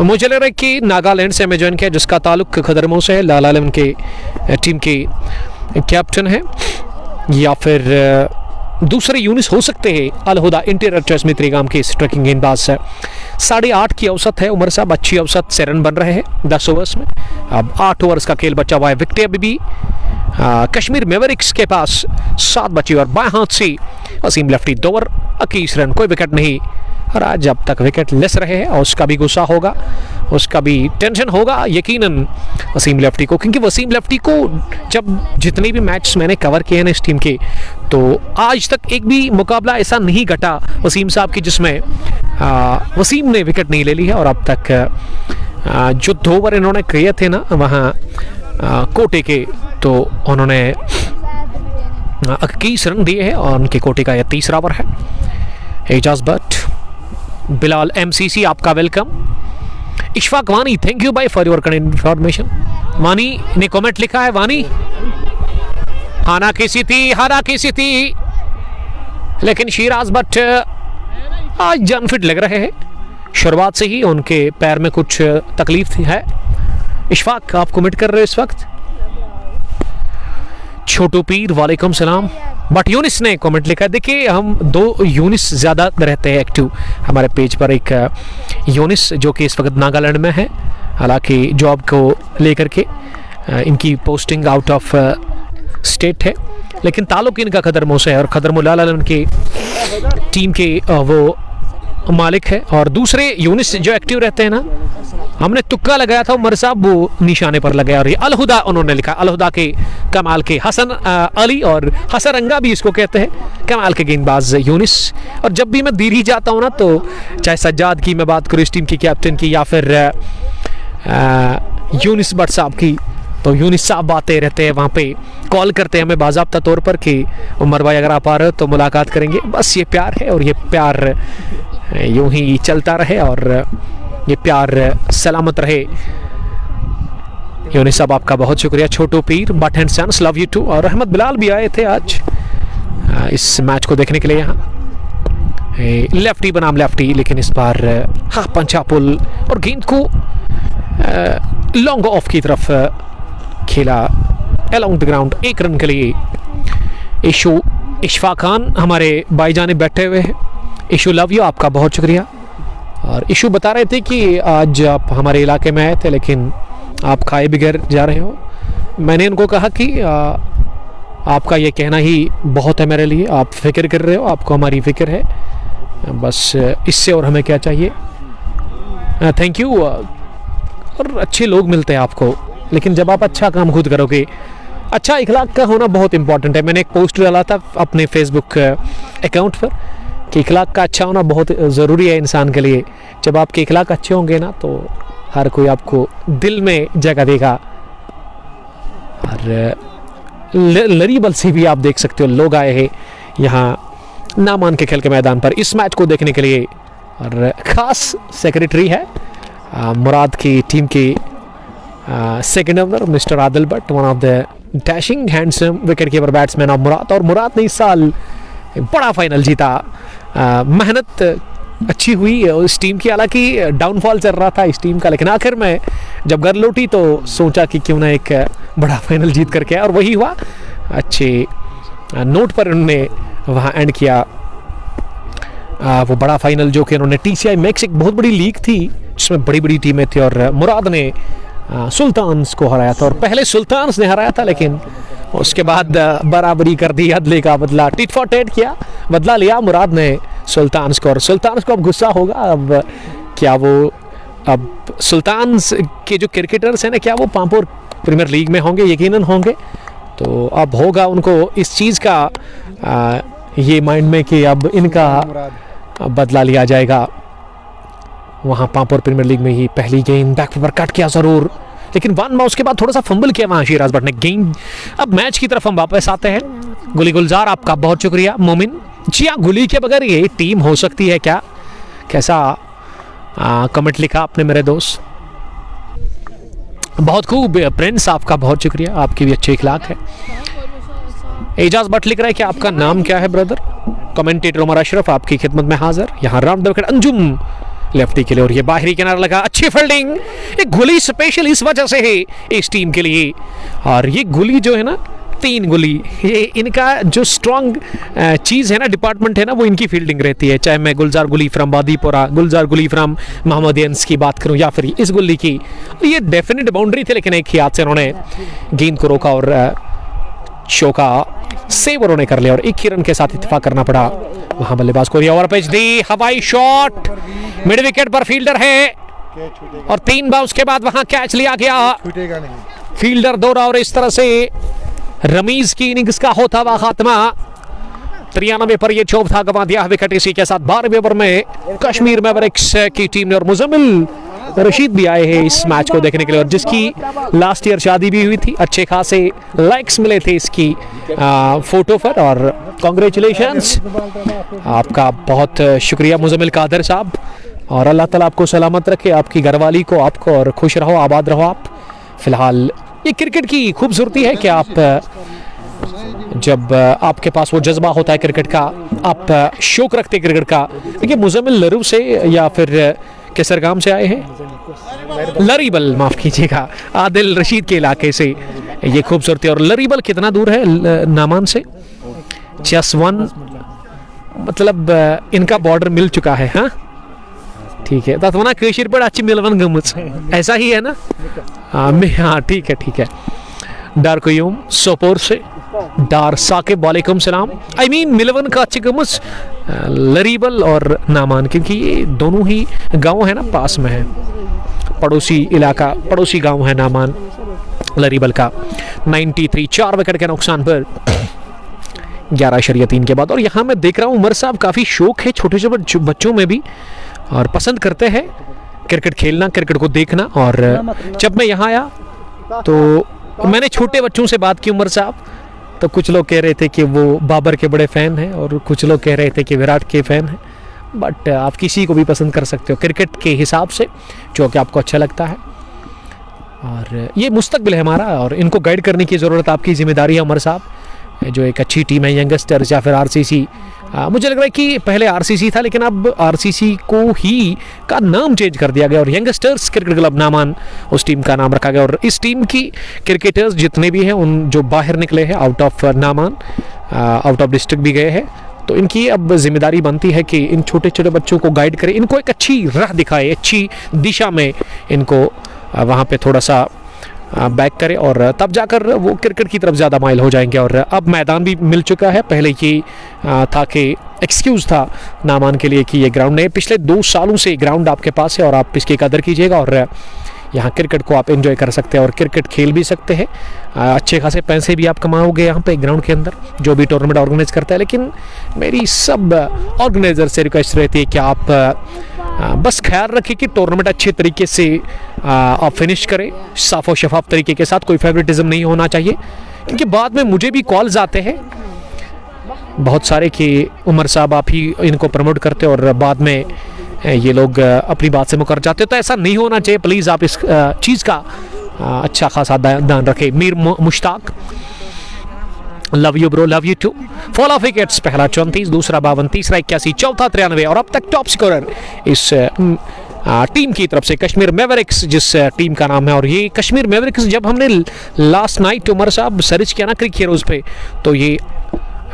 मुझे लग रहा है कि नागालैंड से हमें ज्वाइन किया, जिसका ताल्लुक खदरमो से है, लाला इलेवन के टीम के कैप्टन है, या फिर दूसरे यूनिस हो सकते हैं। अलहुदा इंटीरियर चॉइस में त्रिगाम के इस ट्रैकिंग गेंदबाज है। 8.5 की औसत है उमर साहब, अच्छी औसत से रन बन रहे हैं 10 ओवर्स में। अब 8 ओवर्स का खेल बचा हुआ है। विकेट अभी भी कश्मीर मेवरिक्स के पास 7 बची, और बाएं हाथ से वसीम लेफ्टी 2 ओवर 21 रन, कोई विकेट नहीं। और आज जब तक विकेट लेस रहे हैं, और उसका भी गुस्सा होगा, उसका भी टेंशन होगा यकीनन वसीम लेफ्टी को, क्योंकि वसीम लेफ्टी को जब जितने भी मैच मैंने कवर किए हैं ना इस टीम के, तो आज तक एक भी मुकाबला ऐसा नहीं घटा वसीम साहब की जिसमें वसीम ने विकेट नहीं ले ली है। और अब तक जो 2 ओवर इन्होंने किए थे ना वहाँ कोटे के, तो उन्होंने 21 रन दिए हैं, और उनके कोटे का यह 3रा ओवर है। एजाज बट, बिलाल MCC आपका वेलकम। इशफाक वानी, थैंक यू भाई फॉर योर इन्फॉर्मेशन। वानी ने कमेंट लिखा है, वानी हाना की स्थिति, लेकिन शिराज बट आज जानफिट लग रहे हैं, शुरुआत से ही उनके पैर में कुछ तकलीफ है। इशफाक आप कमेंट कर रहे हो इस वक्त। छोटू पीर वालेकुम सलाम। बट यूनिस ने कमेंट लिखा है, देखिए हम 2 यूनिस ज़्यादा रहते हैं एक्टिव हमारे पेज पर। एक यूनिस जो कि इस वक्त नागालैंड में है, हालांकि जॉब को लेकर के इनकी पोस्टिंग आउट ऑफ स्टेट है, लेकिन ताल्लुक इनका खदरमो से है, और खदरमो लाला उनकी टीम के वो मालिक है। और दूसरे यूनिस जो एक्टिव रहते हैं ना, हमने तुक्का लगाया था उमर साहब, वो निशाने पर लगे, और ये अलहुदा उन्होंने लिखा, अलहुदा के कमाल के हसन अली, और हसरंगा भी इसको कहते हैं, कमाल के गेंदबाज यूनिस। और जब भी मैं दिल्ली जाता हूँ ना, तो चाहे सज्जाद की मैं बात करूँ इस टीम की कैप्टन की, या फिर यूनिस भट्ट साहब की, तो यूनिस साहब आते रहते हैं वहाँ पे, कॉल करते हैं हमें बाज़ाब्ता तौर पर कि उमर भाई अगर आप आ रहे हो तो मुलाकात करेंगे। बस ये प्यार है, और ये प्यार यूं ही चलता रहे, और ये प्यार सलामत रहे। यूनिस साहब आपका बहुत शुक्रिया। Chhotu Peer, Butt and sons, love you too. और अहमद बिलाल भी आए थे आज इस मैच को देखने के लिए यहाँ। लेफ्टी बनाम लेफ्टी, लेकिन इस बार हाँ पंचा पुल, और गेंद को लॉन्ग ऑफ की तरफ खेला अलोंग द ग्राउंड 1 रन के लिए। इशफाक खान हमारे भाईजान बैठे हुए हैं। इशू लव यू, आपका बहुत शुक्रिया। और इशू बता रहे थे कि आज आप हमारे इलाके में आए थे, लेकिन आप खाए बगैर जा रहे हो। मैंने उनको कहा कि आपका ये कहना ही बहुत है मेरे लिए, आप फिक्र कर रहे हो, आपको हमारी फिक्र है, बस इससे और हमें क्या चाहिए। Thank you. और अच्छे लोग मिलते हैं आपको, लेकिन जब आप अच्छा काम खुद करोगे, अच्छा इखलाक का होना बहुत इंपॉर्टेंट है। मैंने एक पोस्ट डाला था अपने फेसबुक अकाउंट पर कि इखलाक का अच्छा होना बहुत ज़रूरी है इंसान के लिए। जब आपके इखलाक अच्छे होंगे ना, तो हर कोई आपको दिल में जगह देगा। और लरीबल से भी आप देख सकते हो लोग आए हैं यहाँ नामान के खेल के मैदान पर इस मैच को देखने के लिए। और ख़ास सेक्रेटरी है मुराद की टीम के second owner mister Adil Bhat, one of the dashing handsome wicket keeper batsman of Murad. और मुराद ने इस साल बड़ा फाइनल जीता। मेहनत अच्छी हुई उस टीम की, हालांकि डाउनफॉल चल रहा था इस टीम का, लेकिन आखिर में जब घर लौटी तो सोचा कि क्यों ना एक बड़ा फाइनल जीत करके आए, और वही हुआ। अच्छे नोट पर उन्होंने वहाँ एंड किया वो बड़ा फाइनल जो कि उन्होंने TCI मैक्स, एक बहुत बड़ी लीग थी जिसमें बड़ी बड़ी टीमें थी, और मुराद ने सुल्तान्स को हराया था। और पहले सुल्तान्स ने हराया था, लेकिन उसके बाद बराबरी कर दी, अदले का बदला, टिट फॉर टेट किया, बदला लिया मुराद ने सुल्तान्स को। और सुल्तान्स को अब गुस्सा होगा, अब क्या वो अब सुल्तान्स के जो क्रिकेटर्स हैं ना, क्या वो पांपोर प्रीमियर लीग में होंगे? यकीनन होंगे। तो अब होगा उनको इस चीज़ का ये माइंड में कि अब इनका बदला लिया जाएगा। वहाँ पांपोर प्रीमियर लीग में ही पहली गेंद बैक पर कट किया ज़रूर, लेकिन वन माउस के बाद थोड़ा सा फंबल किया वहाँ शिराज भट्ट ने गेंद। अब मैच की तरफ हम वापस आते हैं। गुली गुलजार आपका बहुत शुक्रिया। मोमिन जी हाँ, गुली के बगैर ये टीम हो सकती है क्या? कैसा कमेंट लिखा आपने मेरे दोस्त, बहुत खूब। प्रिंस आपका बहुत शुक्रिया, आपकी भी अच्छे इखलाक है। एजाज भट्ट लिख रहा है कि आपका नाम क्या है ब्रदर? कमेंटेटर उमर अशरफ आपकी खिदमत में हाजिर। यहाँ round the wicket Anjum lefty के लिए, और ये बाहरी किनारा लगा, अच्छी फील्डिंग। एक गुली स्पेशल इस वजह से है इस टीम के लिए, और ये गुली जो है ना, 3 गुली, ये इनका जो स्ट्रॉन्ग चीज़ है ना, डिपार्टमेंट है ना, वो इनकी फील्डिंग रहती है। चाहे मैं गुलजार गुली फ्रॉम बादीपुरा, गुलजार गुली फ्रॉम मोहम्मदियंस की बात करूं, या फिर इस गुल्ली की, ये डेफिनेट बाउंड्री थी, लेकिन एक ही हाथ से उन्होंने गेंद को रोका और शो का सेव उन्होंने कर लिया, और एक ही रन के साथ इत्तेफाक करना पड़ा वहां बल्लेबाज को। ओवर पिच दी, हवाई शॉट, मिड विकेट पर फील्डर है, और 3 बाउंस के बाद वहां कैच लिया गया, फील्डर दौड़ा, और इस तरह से रमीज की इनिंग्स का होता हुआ खात्मा। 93 पर यह चौथा गंवा दिया विकेट। इसी के साथ 12वें ओवर में कश्मीर मैवरिक्स की टीम ने, और मुजम्मिल रशीद भी आए हैं इस मैच को देखने के लिए, और जिसकी लास्ट ईयर शादी भी हुई थी। अच्छे खासे लाइक्स मिले थे इसकी फोटो पर, और कॉन्ग्रेचुलेशंस, आपका बहुत शुक्रिया मुजम्मिल कादर साहब, और अल्लाह ताला आपको सलामत रखे, आपकी घरवाली को, आपको, और खुश रहो, आबाद रहो आप। फिलहाल ये क्रिकेट की खूबसूरती है कि आप जब आपके पास वो जज्बा होता है क्रिकेट का, आप शौक रखते हैं क्रिकेट का। देखिए मुजम्मिल लरू से या फिर केसरगाम से आए हैं, लरीबल माफ कीजिएगा, आदिल रशीद के इलाके से ये खूबसूरती। और लरीबल कितना दूर है नामान से? जसवन, मतलब इनका बॉर्डर मिल चुका है। हाँ ठीक है, तथवना केशिर पर अच्छी मिलवन गमुच, ऐसा ही है ना? हाँ ठीक है ठीक है। डार क्यूम सोपोर से डार साकिब वालेकुम सलाम। आई मीन मिलवन का अच्छी गमुच लरीबल और नामान, क्योंकि ये दोनों ही गांव है ना, पास में है, पड़ोसी इलाका, पड़ोसी गांव है नामान लरीबल का। 93, 4 विकेट के नुकसान पर 11.3 के बाद। और यहाँ मैं देख रहा हूँ उमर साहब काफ़ी शौक है छोटे छोटे बच्चों में भी, और पसंद करते हैं क्रिकेट खेलना, क्रिकेट को देखना। और जब मैं यहाँ आया तो मैंने छोटे बच्चों से बात की उमर साहब, तो कुछ लोग कह रहे थे कि वो बाबर के बड़े फ़ैन हैं, और कुछ लोग कह रहे थे कि विराट के फ़ैन हैं। बट आप किसी को भी पसंद कर सकते हो क्रिकेट के हिसाब से, जो कि आपको अच्छा लगता है। और ये मुस्तकबिल है हमारा, और इनको गाइड करने की ज़रूरत आपकी जिम्मेदारी है उमर साहब। जो एक अच्छी टीम है यंगस्टर्स या फिर RCC, मुझे लग रहा है कि पहले RCC था, लेकिन अब RCC को ही का नाम चेंज कर दिया गया, और यंगस्टर्स क्रिकेट क्लब नामान उस टीम का नाम रखा गया। और इस टीम की क्रिकेटर्स जितने भी हैं, उन जो बाहर निकले हैं out of Naaman, out of district भी गए हैं, तो इनकी अब जिम्मेदारी बनती है कि इन छोटे छोटे बच्चों को गाइड करें, इनको एक अच्छी राह दिखाए, अच्छी दिशा में इनको वहाँ पे थोड़ा सा बैक करें, और तब जाकर वो क्रिकेट की तरफ ज़्यादा माइल हो जाएंगे। और अब मैदान भी मिल चुका है, पहले ये था कि एक्सक्यूज़ था नामान के लिए कि ये ग्राउंड नहीं, पिछले 2 सालों से ग्राउंड आपके पास है, और आप इसकी कदर कीजिएगा, और यहाँ क्रिकेट को आप एंजॉय कर सकते हैं और क्रिकेट खेल भी सकते हैं। अच्छे खासे पैसे भी आप कमाओगे यहाँ पे ग्राउंड के अंदर, जो भी टूर्नामेंट ऑर्गेनाइज करता है। लेकिन मेरी सब ऑर्गेनाइजर से रिक्वेस्ट रहती है कि आप बस ख्याल रखें कि टूर्नामेंट अच्छे तरीके से आप फिनिश करें, साफ़ और शफाफ तरीके के साथ, कोई फेवरेटिज्म नहीं होना चाहिए। क्योंकि बाद में मुझे भी कॉल्स आते हैं बहुत सारे कि उमर साहब आप ही इनको प्रमोट करते, और बाद में ये लोग अपनी बात से मुकर जाते, तो ऐसा नहीं होना चाहिए। प्लीज़ आप इस चीज़ का अच्छा खासा ध्यान रखें। Mir Mushtaq, love you bro, love you too. 4 wickets, पहला 34, दूसरा 52, तीसरा 81, चौथा 93 और अब तक टॉप स्कोरर इस टीम की तरफ से कश्मीर मैवरिक्स, जिस टीम का नाम है। और ये कश्मीर मैवरिक्स जब हमने लास्ट नाइट उमर साहब सर्च किया ना क्रिक हीरोज़ पे, तो ये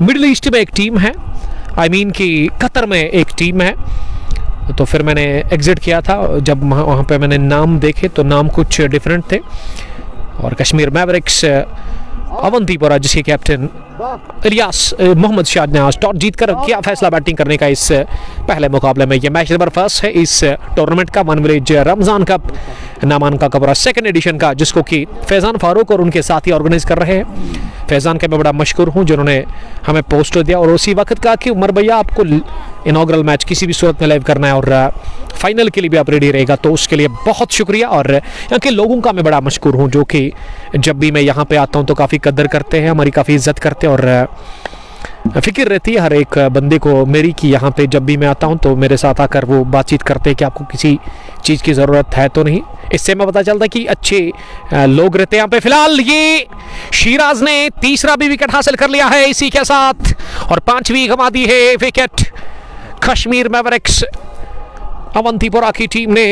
मिडिल ईस्ट में एक टीम है, आई मीन कि कतर में एक टीम है। तो फिर मैंने एग्जिट किया था, जब वहाँ पे मैंने नाम देखे तो नाम कुछ डिफरेंट थे। और कश्मीर मैवरिक्स अवंतीपोरा, जिसके कैप्टन इलियास मोहम्मद शाह ने आज टॉस जीतकर किया फैसला बैटिंग करने का इस पहले मुकाबले में। यह मैच नंबर 1 है इस टूर्नामेंट का, one village Ramzan cup Naaman का कबरा 2nd एडिशन का, जिसको कि फैज़ान फारूक और उनके साथी ऑर्गेनाइज कर रहे हैं। फैज़ान के मैं बड़ा मशहूर हूँ जिन्होंने हमें पोस्ट दिया और उसी वक्त कहा कि उमर भैया आपको इनॉग्रल मैच किसी भी सूरत में लाइव करना है और फाइनल के लिए भी आप रेडी रहेगा, तो उसके लिए बहुत शुक्रिया। और यहाँ के लोगों का मैं बड़ा मशहूर हूँ, जो कि जब भी मैं यहाँ पे आता हूँ तो काफ़ी कदर करते हैं, हमारी काफ़ी इज्जत करते हैं और फिक्र रहती है हर एक बंदे को मेरी कि यहाँ पे जब भी मैं आता हूँ तो मेरे साथ आकर वो बातचीत करते हैं कि आपको किसी चीज़ की ज़रूरत है तो नहीं। इससे मैं पता चलता है कि अच्छे लोग रहते हैं यहाँ पे। फिलहाल ये शिराज ने तीसरा भी विकेट हासिल कर लिया है इसी के साथ और 5वीं गंवा दी है विकेट कश्मीर मैवरिक्स अवंतीपोरा की टीम ने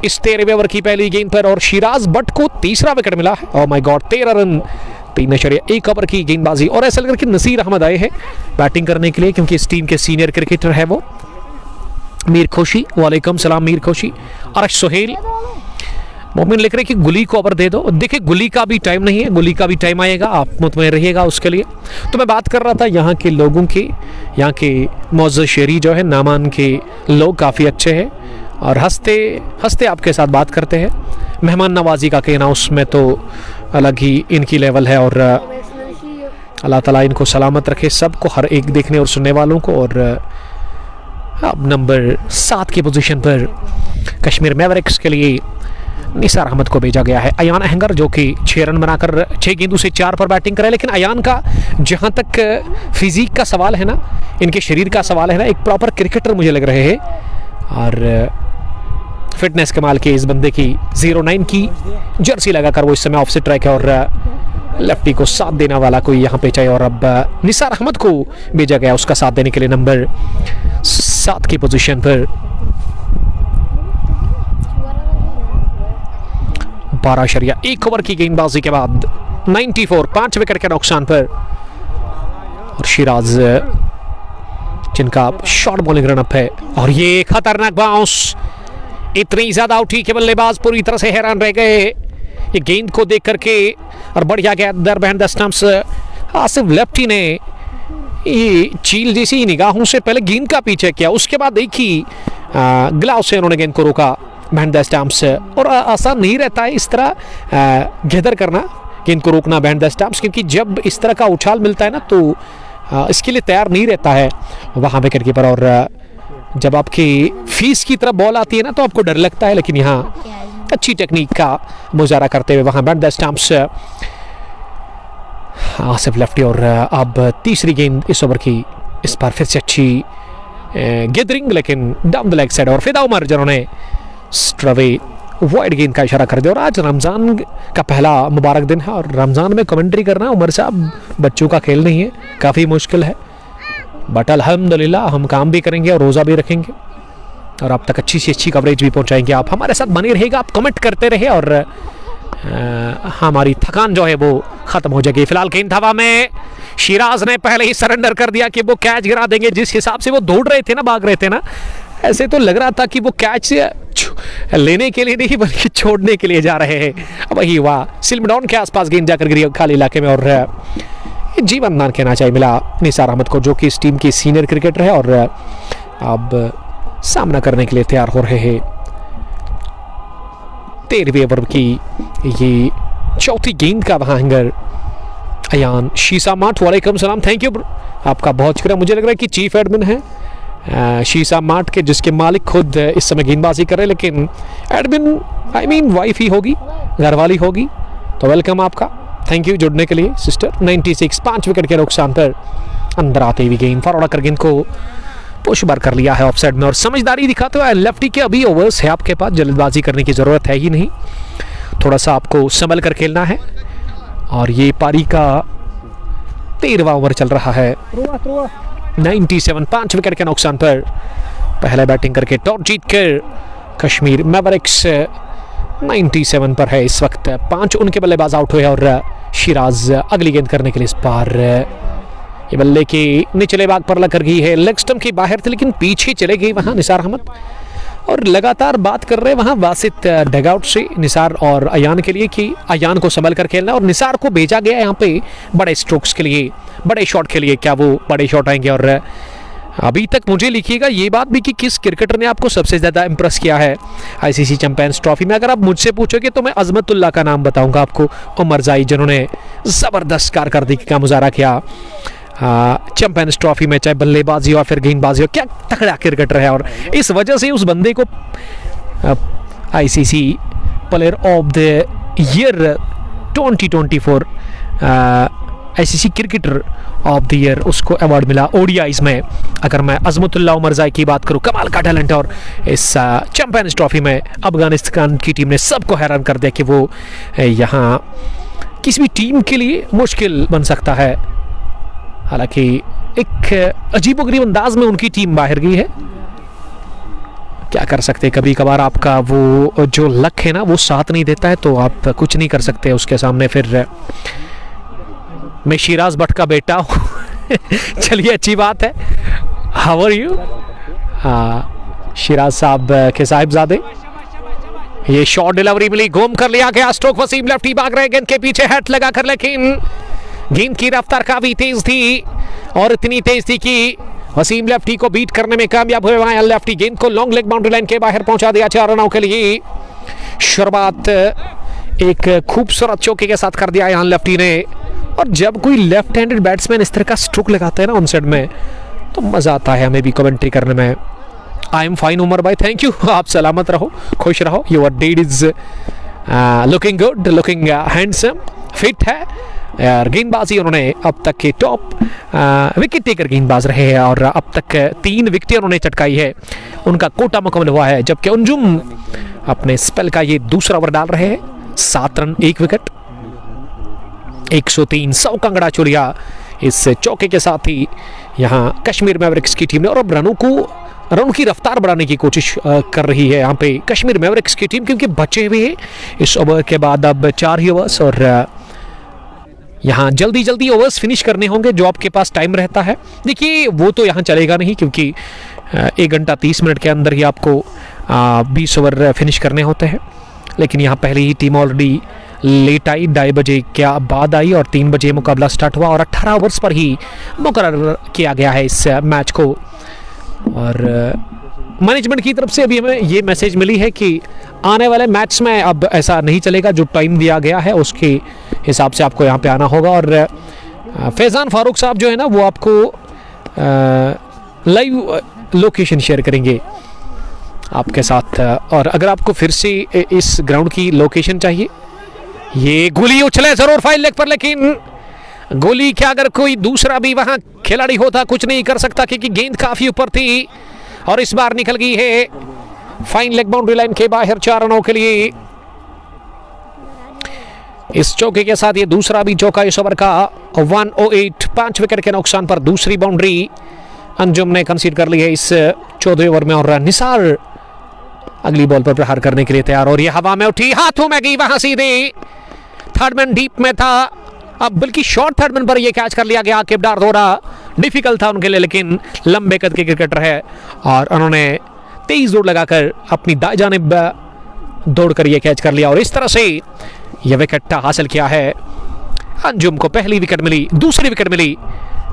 इस 13वें ओवर की पहली गेंद पर। और शिराज बट को तीसरा विकेट मिला है। Oh my God, 13 run 3.1 over की गेंदबाजी। और ऐसा लग रहा है कि नसीर अहमद आए हैं बैटिंग करने के लिए, क्योंकि इस टीम के सीनियर क्रिकेटर है वो मीर खोशी। वालेकुम सलाम मीर खोशी। अरश सोहेल मोमिन लिख रहे कि गुली को ओवर दे दो। देखिए गुली का भी टाइम नहीं है, गुली का भी टाइम आएगा, आप मुतमईन रहिएगा उसके लिए। तो मैं बात कर रहा था यहाँ के लोगों की, यहाँ के मौजूद शेरी जो है नामान के लोग काफ़ी अच्छे हैं और हंसते हंसते आपके साथ बात करते हैं। मेहमान नवाजी का कहना उसमें तो अलग ही इनकी लेवल है और अल्लाह ताला इनको सलामत रखे सबको, हर एक देखने और सुनने वालों को। और अब नंबर 7 की पोजीशन पर कश्मीर मैवरिक्स के लिए निसार अहमद को भेजा गया है। अयान अहंगर जो कि 6 रन बनाकर 6 गेंदों से 4 पर बैटिंग करे। लेकिन अयान का जहाँ तक फिजिक का सवाल है ना, इनके शरीर का सवाल है ना, एक प्रॉपर क्रिकेटर मुझे लग रहे हैं और फिटनेस कमाल के इस बंदे की 09 की जर्सी लगाकर वो इस समय ऑफ से ट्रैक है और लेफ्टी को साथ देने वाला कोई यहाँ पे चाहिए। और अब निसार अहमद को भेजा गया उसका साथ देने के लिए नंबर 7 की पोजीशन पर। 12.1 ओवर की गेंदबाजी के बाद 94, 5 विकेट के नुकसान पर। और शिराज जिनका शॉर्ट बॉलिंग रनअप है और ये खतरनाक बाउंस, इतनी ज्यादा उठी कि बल्लेबाज पूरी तरह से हैरान रह गए ये गेंद को देख करके। और बढ़िया गया अंदर behind the stumps. Asif lefty ने ये चील जैसी निगाहों से पहले गेंद का पीछे किया, उसके बाद एक ही ग्लाव से उन्होंने गेंद को रोका बिहाइंड द स्टंप्स। और आसान नहीं रहता है इस तरह घेदर करना, गेंद को रोकना बिहाइंड द स्टंप्स, क्योंकि जब इस तरह का उछाल मिलता है ना तो इसके लिए तैयार नहीं रहता है वहाँ विकेट कीपर। और जब आपकी फीस की तरफ बॉल आती है ना तो आपको डर लगता है, लेकिन यहाँ अच्छी टेक्निक का मुजाहरा करते हुए वहाँ behind the stumps Asif lefty. और अब तीसरी गेंद इस ओवर की, इस बार फिर से अच्छी गेदरिंग लेकिन डाउन द लेग साइड। और फिदा उमर जिन्होंने स्ट्रवे वाइड गेंद का इशारा कर दिया। और आज रमज़ान का पहला मुबारक दिन है और रमज़ान में कमेंट्री करना उमर साहब बच्चों का खेल नहीं है, काफ़ी मुश्किल है, बट अल्हम्दुलिल्लाह हम काम भी करेंगे और रोज़ा भी रखेंगे और आप तक अच्छी से अच्छी कवरेज भी पहुंचाएंगे। आप हमारे साथ बने रहिएगा, आप कमेंट करते रहे और हमारी थकान जो है वो ख़त्म हो जाएगी। फिलहाल गेंद हवा में, शिराज ने पहले ही सरेंडर कर दिया कि वो कैच गिरा देंगे। जिस हिसाब से वो दौड़ रहे थे ना, भाग रहे थे ना, ऐसे तो लग रहा था कि वो कैच लेने के लिए नहीं बल्कि छोड़ने के लिए जा रहे हैं। वही वाह, सिल्मडाउन के आसपास गेंद जाकर गिरी खाली इलाके में। और जीवन दान कहना चाहिए मिला निसार अहमद को, जो कि इस टीम के सीनियर क्रिकेटर है और अब सामना करने के लिए तैयार हो रहे हैं। 13वें ओवर की ये चौथी गेंद का वहाँ हैंगर अयान शीशा माठ। वालेकुम सलाम, थैंक यू आपका बहुत शुक्रिया। मुझे लग रहा है कि चीफ एडमिन है शीशा माठ के, जिसके मालिक खुद इस समय गेंदबाजी कर रहे हैं, लेकिन एडमिन आई मीन वाइफ ही होगी, घरवाली होगी। तो वेलकम आपका, थैंक यू जुड़ने के लिए सिस्टर। 96, 5 विकेट के नुकसान पर अंदर आते हुए गेंद फॉरवर्ड कर गेंद को पुश बार कर लिया है ऑफसाइड में और समझदारी दिखाते हुए लेफ्टी के अभी ओवर्स है आपके पास, जल्दबाजी करने की ज़रूरत है ही नहीं, थोड़ा सा आपको संभल कर खेलना है। और ये पारी का 13वां ओवर चल रहा है। 97 5 विकेट के नुकसान पर पहले बैटिंग करके टॉस जीतकर कश्मीर मैवरिक्स 97 पर है इस वक्त। 5 उनके बल्लेबाज आउट हुए और शिराज अगली गेंद करने के लिए इस बार ये बल्ले की निचले भाग पर लग गई है, लेग स्टंप की बाहर थी लेकिन पीछे चले गई वहां निसार अहमद। और लगातार बात कर रहे वहां वासित डगआउट से निसार और अयान के लिए कि अयान को संभल कर खेलना, और निसार को भेजा गया यहाँ पे बड़े स्ट्रोक्स के लिए, बड़े शॉट के लिए। क्या वो बड़े शॉट आएंगे? और अभी तक मुझे लिखिएगा ये बात भी कि किस क्रिकेटर ने आपको सबसे ज़्यादा इंप्रेस किया है आईसीसी चैंपियंस ट्रॉफी में। अगर आप मुझसे पूछोगे तो मैं अजमतुल्लाह का नाम बताऊंगा आपको, उमरजाई, जिन्होंने ज़बरदस्त कारकर्दगी का मुजाहरा किया चैंपियंस ट्रॉफी में, चाहे बल्लेबाजी हो फिर गेंदबाजी हो। क्या तगड़ा क्रिकेटर है और इस वजह से उस बंदे को ICC player of the year 2024 ICC cricketer of the year उसको अवार्ड मिला ओडीआईज में। अगर मैं अजमतुल्लाह उमरजाई की बात करूं, कमाल का टैलेंट है और इस चैंपियंस ट्रॉफी में अफगानिस्तान की टीम ने सबको हैरान कर दिया कि वो यहाँ किसी भी टीम के लिए मुश्किल बन सकता है। हालांकि एक अजीबोगरीब अंदाज में उनकी टीम बाहर गई है, क्या कर सकते, कभी कभार आपका वो जो लक है ना वो साथ नहीं देता है तो आप कुछ नहीं कर सकते उसके सामने। फिर मैं शिराज भट्ट का बेटा हूँ चलिए अच्छी बात है। How are you? शिराज साहब के साहिबजादे। ये शॉर्ट डिलीवरी मिली, घूम कर लिया गया, स्ट्रोक वसीम लेफ्टी भाग रहे गेंद के पीछे हेड लगाकर, लेकिन गेंद की रफ्तार काफी तेज थी और इतनी तेज थी कि वसीम लेफ्टी को बीट करने में कामयाब हुए। वहां लेफ्टी गेंद को लॉन्ग लेग बाउंड्री लाइन के बाहर पहुंचा दिया 4 रनों के लिए। शुरुआत एक खूबसूरत चौके के साथ कर दिया यहाँ लेफ्टी ने। और जब कोई लेफ्ट हैंडेड बैट्समैन इस तरह का स्ट्रोक लगाता है ना ऑन साइड में तो मजा आता है हमें भी कमेंट्री करने में। आई एम फाइन उमर भाई, थैंक यू, आप सलामत रहो, खुश रहो। Your dead is looking good, looking handsome, fit है। गेंदबाजी उन्होंने अब तक के टॉप विकेट टेकर गेंदबाज रहे हैं और अब तक 3 विकेटें उन्होंने चटकाई है, उनका कोटा मुकम्मल हुआ है। जबकि अंजुम अपने स्पेल का ये दूसरा ओवर डाल रहे हैं, 7 रन 1 विकेट, 103 100 का अंगड़ा चुलिया इस चौके के साथ ही यहाँ कश्मीर मैवरिक्स की टीम ने। और अब रनों की रफ्तार बढ़ाने की कोशिश कर रही है यहाँ पे कश्मीर मैवरिक्स की टीम, क्योंकि बचे हुए इस ओवर के बाद अब 4 ही ओवर्स और यहाँ जल्दी ओवर्स फिनिश करने होंगे जो आपके पास टाइम रहता है। देखिए वो तो यहाँ चलेगा नहीं क्योंकि 1 घंटा 30 मिनट के अंदर ही आपको 20 ओवर फिनिश करने होते हैं। लेकिन यहाँ पहले ही टीम ऑलरेडी लेट आई, 2:30 बजे क्या बाद आई और 3 बजे मुकाबला स्टार्ट हुआ और 18 ओवर्स पर ही मुकर्रर किया गया है इस मैच को। और मैनेजमेंट की तरफ से अभी हमें ये मैसेज मिली है कि आने वाले मैच में अब ऐसा नहीं चलेगा, जो टाइम दिया गया है उसके हिसाब से आपको यहाँ पे आना होगा। और फैज़ान फारूक साहब जो है ना वो आपको लाइव लोकेशन शेयर करेंगे आपके साथ। और अगर आपको फिर से इस ग्राउंड की लोकेशन चाहिए, ये गोली उछले जरूर फाइल लेग पर, लेकिन गोली क्या अगर कोई दूसरा भी वहां खिलाड़ी होता कुछ नहीं कर सकता क्योंकि गेंद काफी ऊपर थी और इस बार निकल गई है फाइन लेग बाउंड्री लाइन के बाहर 4 रनों के लिए। इस चौके के साथ ये दूसरा भी चौका इस ओवर का 108 5 विकेट के नुकसान पर दूसरी बाउंड्री अंजुम ने कंसीड कर ली है इस 14वें ओवर में। और निसार अगली बॉल पर प्रहार करने के लिए तैयार और ये हवा में उठी, हाथों में गई वहां सीधे, थर्डमैन डीप में था, अब बल्कि शॉर्ट थर्डमैन पर यह कैच कर लिया गया। केबडार दौरा डिफिकल्ट था उनके लिए, लेकिन लंबे कद के क्रिकेटर है और उन्होंने तेज दौड़ लगाकर अपनी दाएं जानिब दौड़कर यह कैच कर लिया और इस तरह से यह विकेट हासिल किया है। अंजुम को पहली विकेट मिली, दूसरी विकेट मिली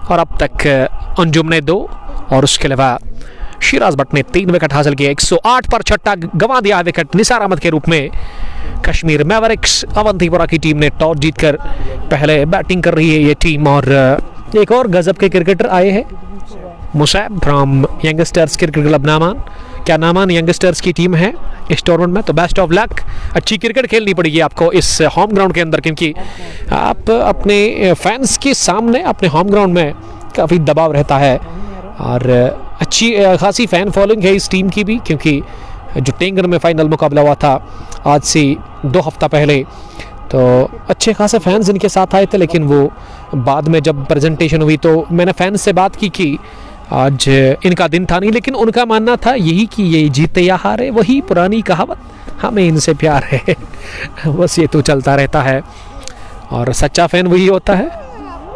और अब तक अंजुम ने 2 और उसके अलावा शिराज भट्ट ने 3 विकेट हासिल किए। 108 पर छठा गंवा दिया विकेट निसार अहमद के रूप में। कश्मीर मैवरिक्स अवंतीपुरा की टीम ने टॉस जीतकर पहले बैटिंग कर रही है ये टीम। और एक और गजब के क्रिकेटर आए हैं, Musayyib from youngsters cricket club Naaman. क्या नामान यंगस्टर्स की टीम है इस टूर्नामेंट में, तो बेस्ट ऑफ लक। अच्छी क्रिकेट खेलनी पड़ेगी आपको इस होम ग्राउंड के अंदर, क्योंकि आप अपने फैंस के सामने अपने होम ग्राउंड में काफ़ी दबाव रहता है और अच्छी खासी फ़ैन फॉलोइंग है इस टीम की भी, क्योंकि जो टेंगन में फाइनल मुकाबला हुआ था आज से 2 हफ्ता पहले, तो अच्छे खासे फैंस इनके साथ आए थे। लेकिन वो बाद में जब प्रेजेंटेशन हुई तो मैंने फैंस से बात की कि आज इनका दिन था नहीं, लेकिन उनका मानना था यही कि ये जीते या हारे वही पुरानी कहावत, हमें इनसे प्यार है। बस ये तो चलता रहता है, और सच्चा फ़ैन वही होता है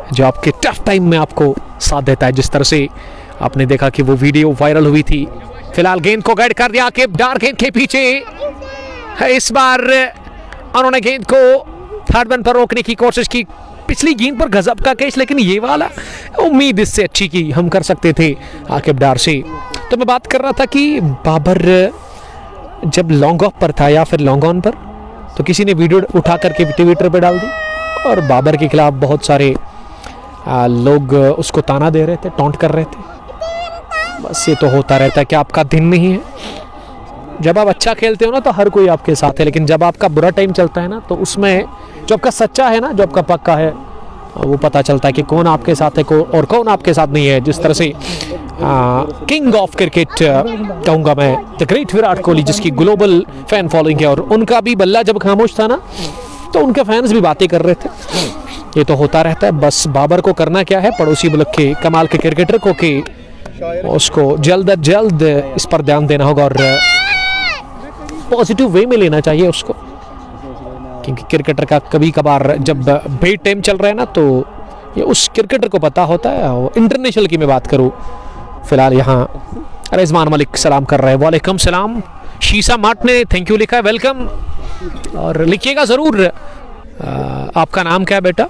जो आपके टफ टाइम में आपको साथ देता है। जिस तरह से आपने देखा कि वो वीडियो वायरल हुई थी। फिलहाल गेंद को गाइड कर दिया कि डार्क गेंद के पीछे, इस बार उन्होंने गेंद को थर्ड मैन पर रोकने की कोशिश की। पिछली गेंद पर गजब का कैच, लेकिन ये वाला उम्मीद इससे अच्छी की हम कर सकते थे आकिब डार से। तो मैं बात कर रहा था कि बाबर जब लॉन्ग ऑफ पर था या फिर लॉन्ग ऑन पर, तो किसी ने वीडियो उठा करके ट्विटर पर डाल दी और बाबर के खिलाफ बहुत सारे लोग उसको ताना दे रहे थे, टॉन्ट कर रहे थे। बस ये तो होता रहता है कि आपका दिन नहीं है। जब आप अच्छा खेलते हो ना तो हर कोई आपके साथ है, लेकिन जब आपका बुरा टाइम चलता है ना तो उसमें जो आपका सच्चा है ना, जो आपका पक्का है, वो पता चलता है कि कौन आपके साथ है और कौन आपके साथ नहीं है। जिस तरह से किंग ऑफ क्रिकेट कहूँगा मैं, द ग्रेट विराट कोहली, जिसकी ग्लोबल फैन फॉलोइंग है, और उनका भी बल्ला जब खामोश था ना तो उनके फैंस भी बातें कर रहे थे। ये तो होता रहता है। बस बाबर को करना क्या है, पड़ोसी मुल्क के कमाल के क्रिकेटर को कि उसको जल्द अज जल्द इस पर ध्यान देना होगा और पॉजिटिव वे में लेना चाहिए उसको, क्योंकि क्रिकेटर का कभी कभार जब बेड टाइम चल रहा है ना तो ये उस क्रिकेटर को पता होता है। इंटरनेशनल की मैं बात करूँ, फिलहाल यहाँ रिजवान मलिक सलाम कर रहे हैं। वालेकुम सलाम। शीशा मार्ट ने थैंक यू लिखा है, वेलकम। और लिखिएगा ज़रूर आपका नाम क्या है बेटा।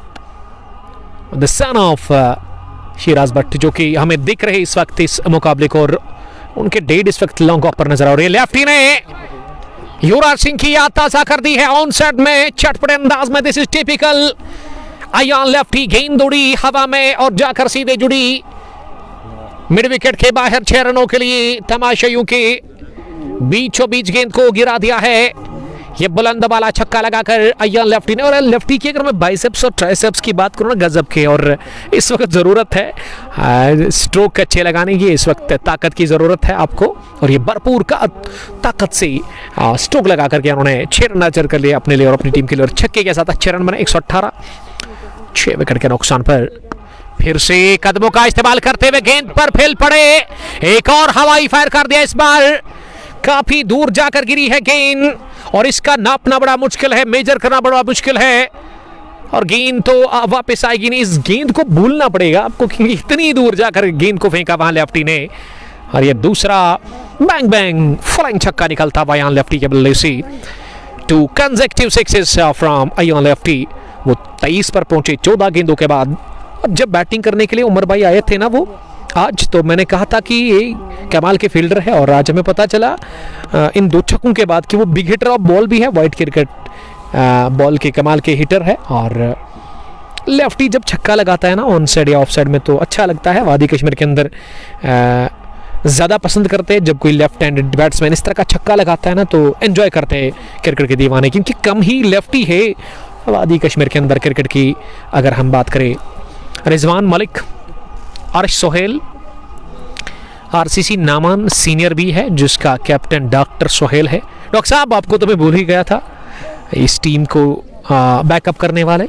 The son of Siraj Bhatt, जो कि हमें दिख रहे इस वक्त इस मुकाबले को, और उनके डेड इस वक्त लॉन्ग ऑफ पर नजर आ रही है। लेफ्टी ने युवराज सिंह की याद ताज़ा कर दी है ऑन साइड में, चटपटे अंदाज में। This is typical Ayan lefty. गेंद उड़ी हवा में और जाकर सीधे जुड़ी मिड विकेट के बाहर 6 रनों के लिए। तमाशाइयों के बीचों बीच गेंद को गिरा दिया है। ये बुलंद वाला छक्का लगाकर अयान लेफ्टी ने। और लेफ्टी की अगर मैं बाइसेप्स और ट्राइसेप्स की बात करूँ ना, गजब के, और इस वक्त ज़रूरत है स्ट्रोक अच्छे लगाने की, इस वक्त ताकत की ज़रूरत है आपको, और ये भरपूर ताकत से स्ट्रोक लगा करके उन्होंने 6 रन अर्जन कर लिए अपने लिए और अपनी टीम के लिए, और छक्के के साथ 6 रन बने 118, 6 विकेट के नुकसान पर। फिर से कदमों का इस्तेमाल करते हुए गेंद पर फैल पड़े, एक और हवाई फायर कर दिया। इस बार काफी दूर जाकर गिरी है गेंद, और इसका नापना बड़ा मुश्किल है, मेजर करना बड़ा मुश्किल है, और गेंद तो वापस आएगी नहीं। इस गेंद को भूलना पड़ेगा आपको, क्योंकि इतनी दूर जाकर गेंद को फेंका वहां लेफ्टी ने। और ये दूसरा बैंग बैंग फ्लाइंग छक्का निकलता अयान लेफ्टी के बल्ले से। 2 consecutive sixes from Ayan lefty. वो 23 पर पहुंचे 14 गेंदों के बाद। अब जब बैटिंग करने के लिए उमर भाई आए थे ना वो आज, तो मैंने कहा था कि ये कमाल के फील्डर है, और आज हमें पता चला इन 2 छक्कों के बाद कि वो बिग हिटर ऑफ बॉल भी है, वाइट क्रिकेट बॉल के कमाल के हिटर है। और लेफ्टी जब छक्का लगाता है ना ऑन साइड या ऑफ साइड में तो अच्छा लगता है। वादी कश्मीर के अंदर ज़्यादा पसंद करते हैं जब कोई लेफ्ट हैंडेड बैट्समैन इस तरह का छक्का लगाता है ना, तो एंजॉय करते हैं क्रिकेट के दीवाने, क्योंकि कम ही लेफ्टी है वादी कश्मीर के अंदर क्रिकेट की अगर हम बात करें। रिजवान मलिक, अर्श सोहेल, आरसीसी नामान सीनियर भी है जिसका कैप्टन डॉक्टर सोहेल है। डॉक्टर साहब आपको तो मैं भूल ही गया था, इस टीम को बैकअप करने वाले,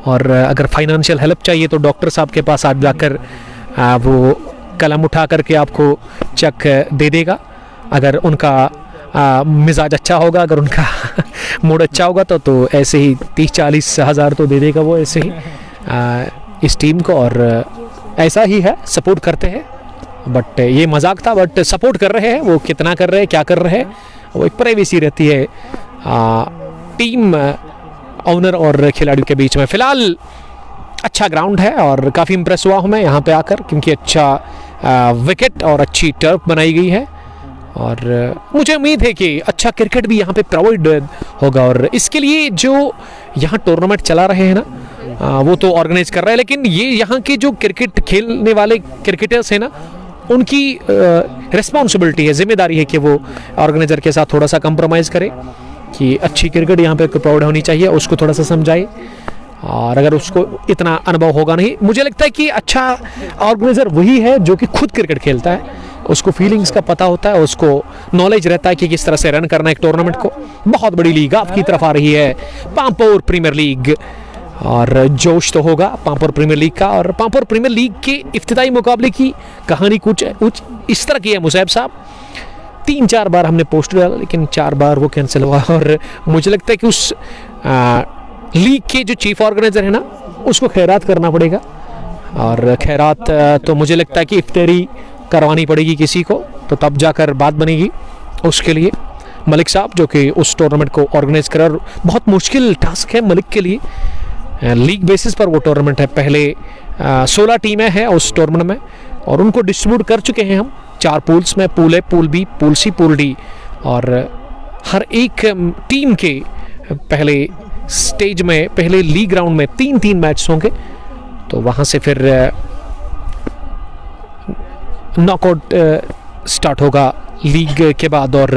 और अगर फाइनेंशियल हेल्प चाहिए तो डॉक्टर साहब के पास आप जाकर वो कलम उठा करके आपको चेक दे देगा। अगर उनका मिजाज अच्छा होगा, अगर उनका मूड अच्छा होगा तो ऐसे ही 30-40 हज़ार तो दे देगा वो ऐसे ही इस टीम को। और ऐसा ही है, सपोर्ट करते हैं, बट ये मजाक था, बट सपोर्ट कर रहे हैं। वो कितना कर रहे हैं, क्या कर रहे हैं, वो एक प्राइवेसी रहती है टीम ओनर और खिलाड़ियों के बीच में। फिलहाल अच्छा ग्राउंड है और काफ़ी इंप्रेस हुआ हूँ मैं यहाँ पे आकर, क्योंकि अच्छा विकेट और अच्छी टर्फ बनाई गई है, और मुझे उम्मीद है कि अच्छा क्रिकेट भी यहाँ पे प्रोवाइड होगा। और इसके लिए जो यहाँ टूर्नामेंट चला रहे हैं ना, वो तो ऑर्गेनाइज कर रहा है, लेकिन ये यहाँ के जो क्रिकेट खेलने वाले क्रिकेटर्स हैं ना, उनकी रिस्पॉन्सिबिलिटी है, जिम्मेदारी है कि वो ऑर्गेनाइजर के साथ थोड़ा सा कंप्रोमाइज़ करे कि अच्छी क्रिकेट यहाँ पे प्रोवाइड होनी चाहिए, उसको थोड़ा सा समझाए। और अगर उसको इतना अनुभव होगा नहीं, मुझे लगता है कि अच्छा ऑर्गेनाइजर वही है जो कि खुद क्रिकेट खेलता है, उसको फीलिंग्स का पता होता है, उसको नॉलेज रहता है कि किस तरह से रन करना है एक टूर्नामेंट को। बहुत बड़ी लीग आपकी तरफ आ रही है, पांपोर प्रीमियर लीग, और जोश तो होगा पांपोर प्रीमियर लीग का। और पांपोर प्रीमियर लीग के इफ्तिताई मुकाबले की कहानी कुछ इस तरह की है मुसैब साहब। 3-4 बार हमने पोस्ट डाला, लेकिन 4 बार वो कैंसिल हुआ। और मुझे लगता है कि उस लीग के जो चीफ ऑर्गेनाइजर है ना, उसको खैरात करना पड़ेगा। और खैरात तो मुझे लगता है कि इफ्तारी करवानी पड़ेगी किसी को, तो तब जाकर बात बनेगी उसके लिए। मलिक साहब जो कि उस टूर्नामेंट को ऑर्गेनाइज कर, बहुत मुश्किल टास्क है मलिक के लिए। लीग बेसिस पर वो टूर्नामेंट है। पहले 16 टीमें हैं उस टूर्नामेंट में, और उनको डिस्ट्रीब्यूट कर चुके हैं हम 4 पूल्स में, pool A, pool B, pool C, pool D. और हर एक टीम के पहले स्टेज में, पहले लीग राउंड में 3-3 मैच होंगे। तो वहाँ से फिर नॉकआउट स्टार्ट होगा लीग के बाद। और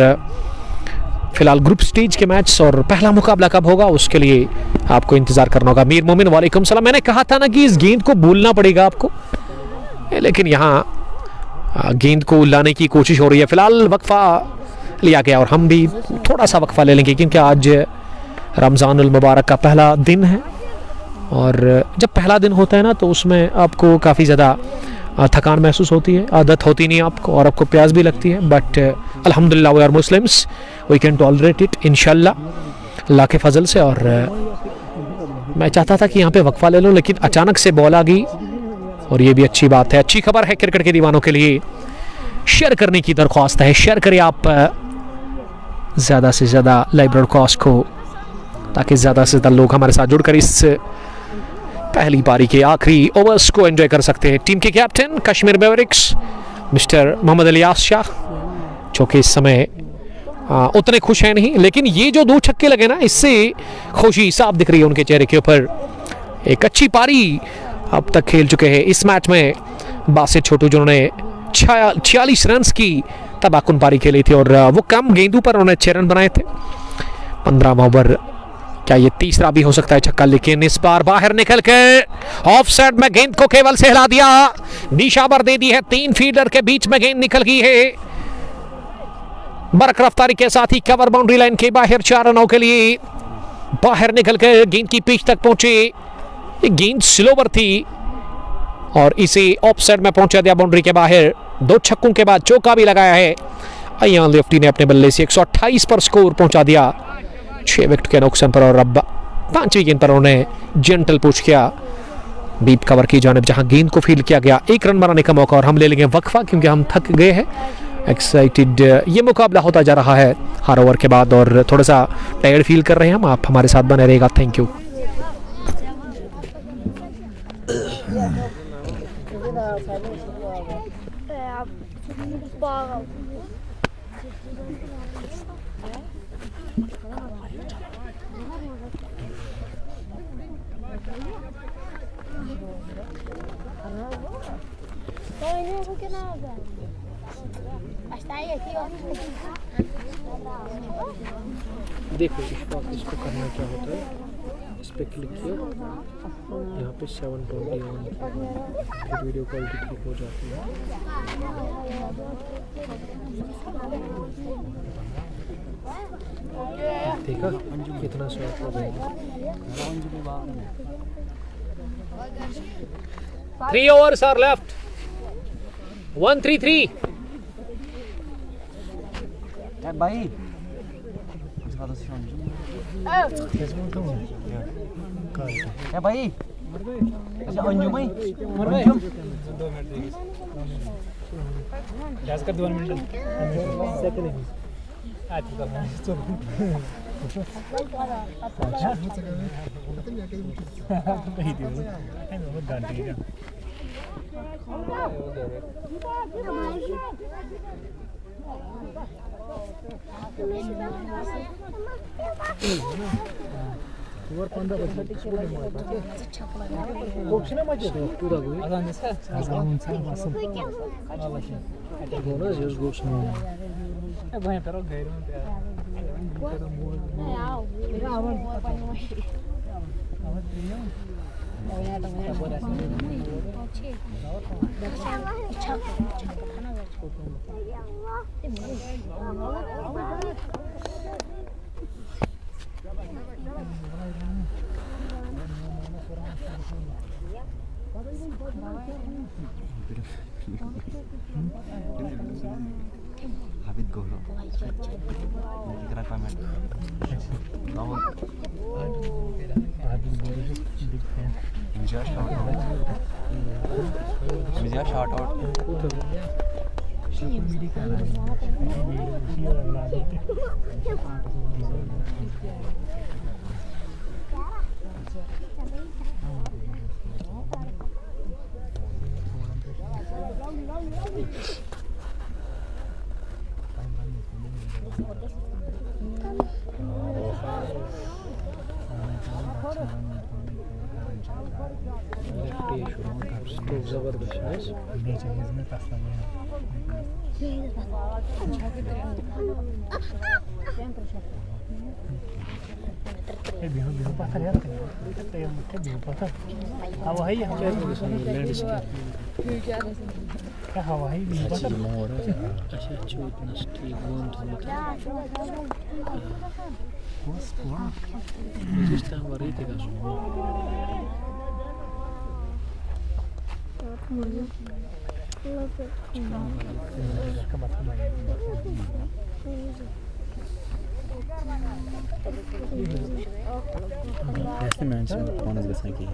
फिलहाल ग्रुप स्टेज के मैच, और पहला मुकाबला कब होगा उसके लिए आपको इंतजार करना होगा। मीर मोमिन वालेकुम सलाम। मैंने कहा था ना कि इस गेंद को भूलना पड़ेगा आपको, लेकिन यहाँ गेंद को लाने की कोशिश हो रही है। फिलहाल वक्फा लिया गया, और हम भी थोड़ा सा वक्फा ले लेंगे क्योंकि आज रमज़ानुल मुबारक का पहला दिन है। और जब पहला दिन होता है ना, तो उसमें आपको काफ़ी ज़्यादा थकान महसूस होती है, आदत होती नहीं आपको, और आपको प्यास भी लगती है। बट अल्हम्दुलिल्लाह we are Muslims, we can tolerate it इंशाल्लाह अल्लाह के फजल से। और मैं चाहता था कि यहाँ पे वक्फा ले लूँ, लेकिन अचानक से बॉल आ गई, और ये भी अच्छी बात है, अच्छी खबर है क्रिकेट के दीवानों के लिए। शेयर करने की दरख्वास्त है, शेयर करें आप ज़्यादा से ज़्यादा लाइव ब्रॉडकास्ट को, ताकि ज़्यादा से ज़्यादा लोग हमारे साथ जुड़कर इस पहली पारी के आखिरी ओवर्स को एंजॉय कर सकते हैं। टीम के captain Kashmir Mavericks mister Mohammad Ilyas Shah, जो कि इस समय उतने खुश हैं नहीं, लेकिन ये जो 2 छक्के लगे ना, इससे खुशी साफ दिख रही है उनके चेहरे के ऊपर। एक अच्छी पारी अब तक खेल चुके हैं इस मैच में बासित छोटू, जिन्होंने 46 रन की तबाहकुन पारी खेली थी, और वो कम गेंदों पर उन्होंने 6 रन बनाए थे। 15वां ओवर, क्या ये तीसरा भी हो सकता है छक्का, लेकिन इस बार बाहर निकल कर ऑफ साइड में गेंद को केवल सहला दिया, निशावर दे दी है। 3 फील्डर के बीच में गेंद निकल गई है, बरक रफ्तारी के साथ ही कवर बाउंड्री लाइन के बाहर 4 रनों के लिए बाहर निकल कर गेंद की पिच तक पहुंचे। ये गेंद स्लोवर थी, और इसे ऑफ साइड में पहुंचा दिया बाउंड्री के बाहर। 2 छक्कों के बाद चौका भी लगाया है। अयान लेफ्टी ने अपने बल्ले से 128 पर स्कोर पहुंचा दिया, 6 विकेट के नुकसान पर। और अब 5वीं गेंद पर उन्होंने जेंटल पुश किया डीप कवर की जानिब, जहां गेंद को फील्ड किया गया। 1 रन बनाने का मौका, और हम ले लेंगे वक्फा क्योंकि हम थक गए हैं। एक्साइटेड ये मुकाबला होता जा रहा है हर ओवर के बाद, और थोड़ा सा टायर्ड फील कर रहे हैं हम। आप हमारे साथ बने रहेगा, थैंक यू। देखो इसको करना क्या होता है, इस पर क्लिक किया, यहाँ पे 721, फिर वीडियो क्वालिटी ठीक हो जाती है। देखा कितना सॉफ्ट हो गया। 3 overs are left, 1-3-3 भाई ya भाई अच्छा अंजुम भाई Anjum 2 minute second Luar pandang betul. Boxnya macam tu, tu dah gue. Asalnya saya masuk. Ada bonus just go semua. Banyak terus gaya tu. Habib Goro. Kira pamit. Lawan. Vijay shot out. जबरदस्त पत्थर यार हवा है क्या हवा है पत्थर अच्छा चोट नष्टी गोंद está varita gaso Este man são quantas vezes aqui?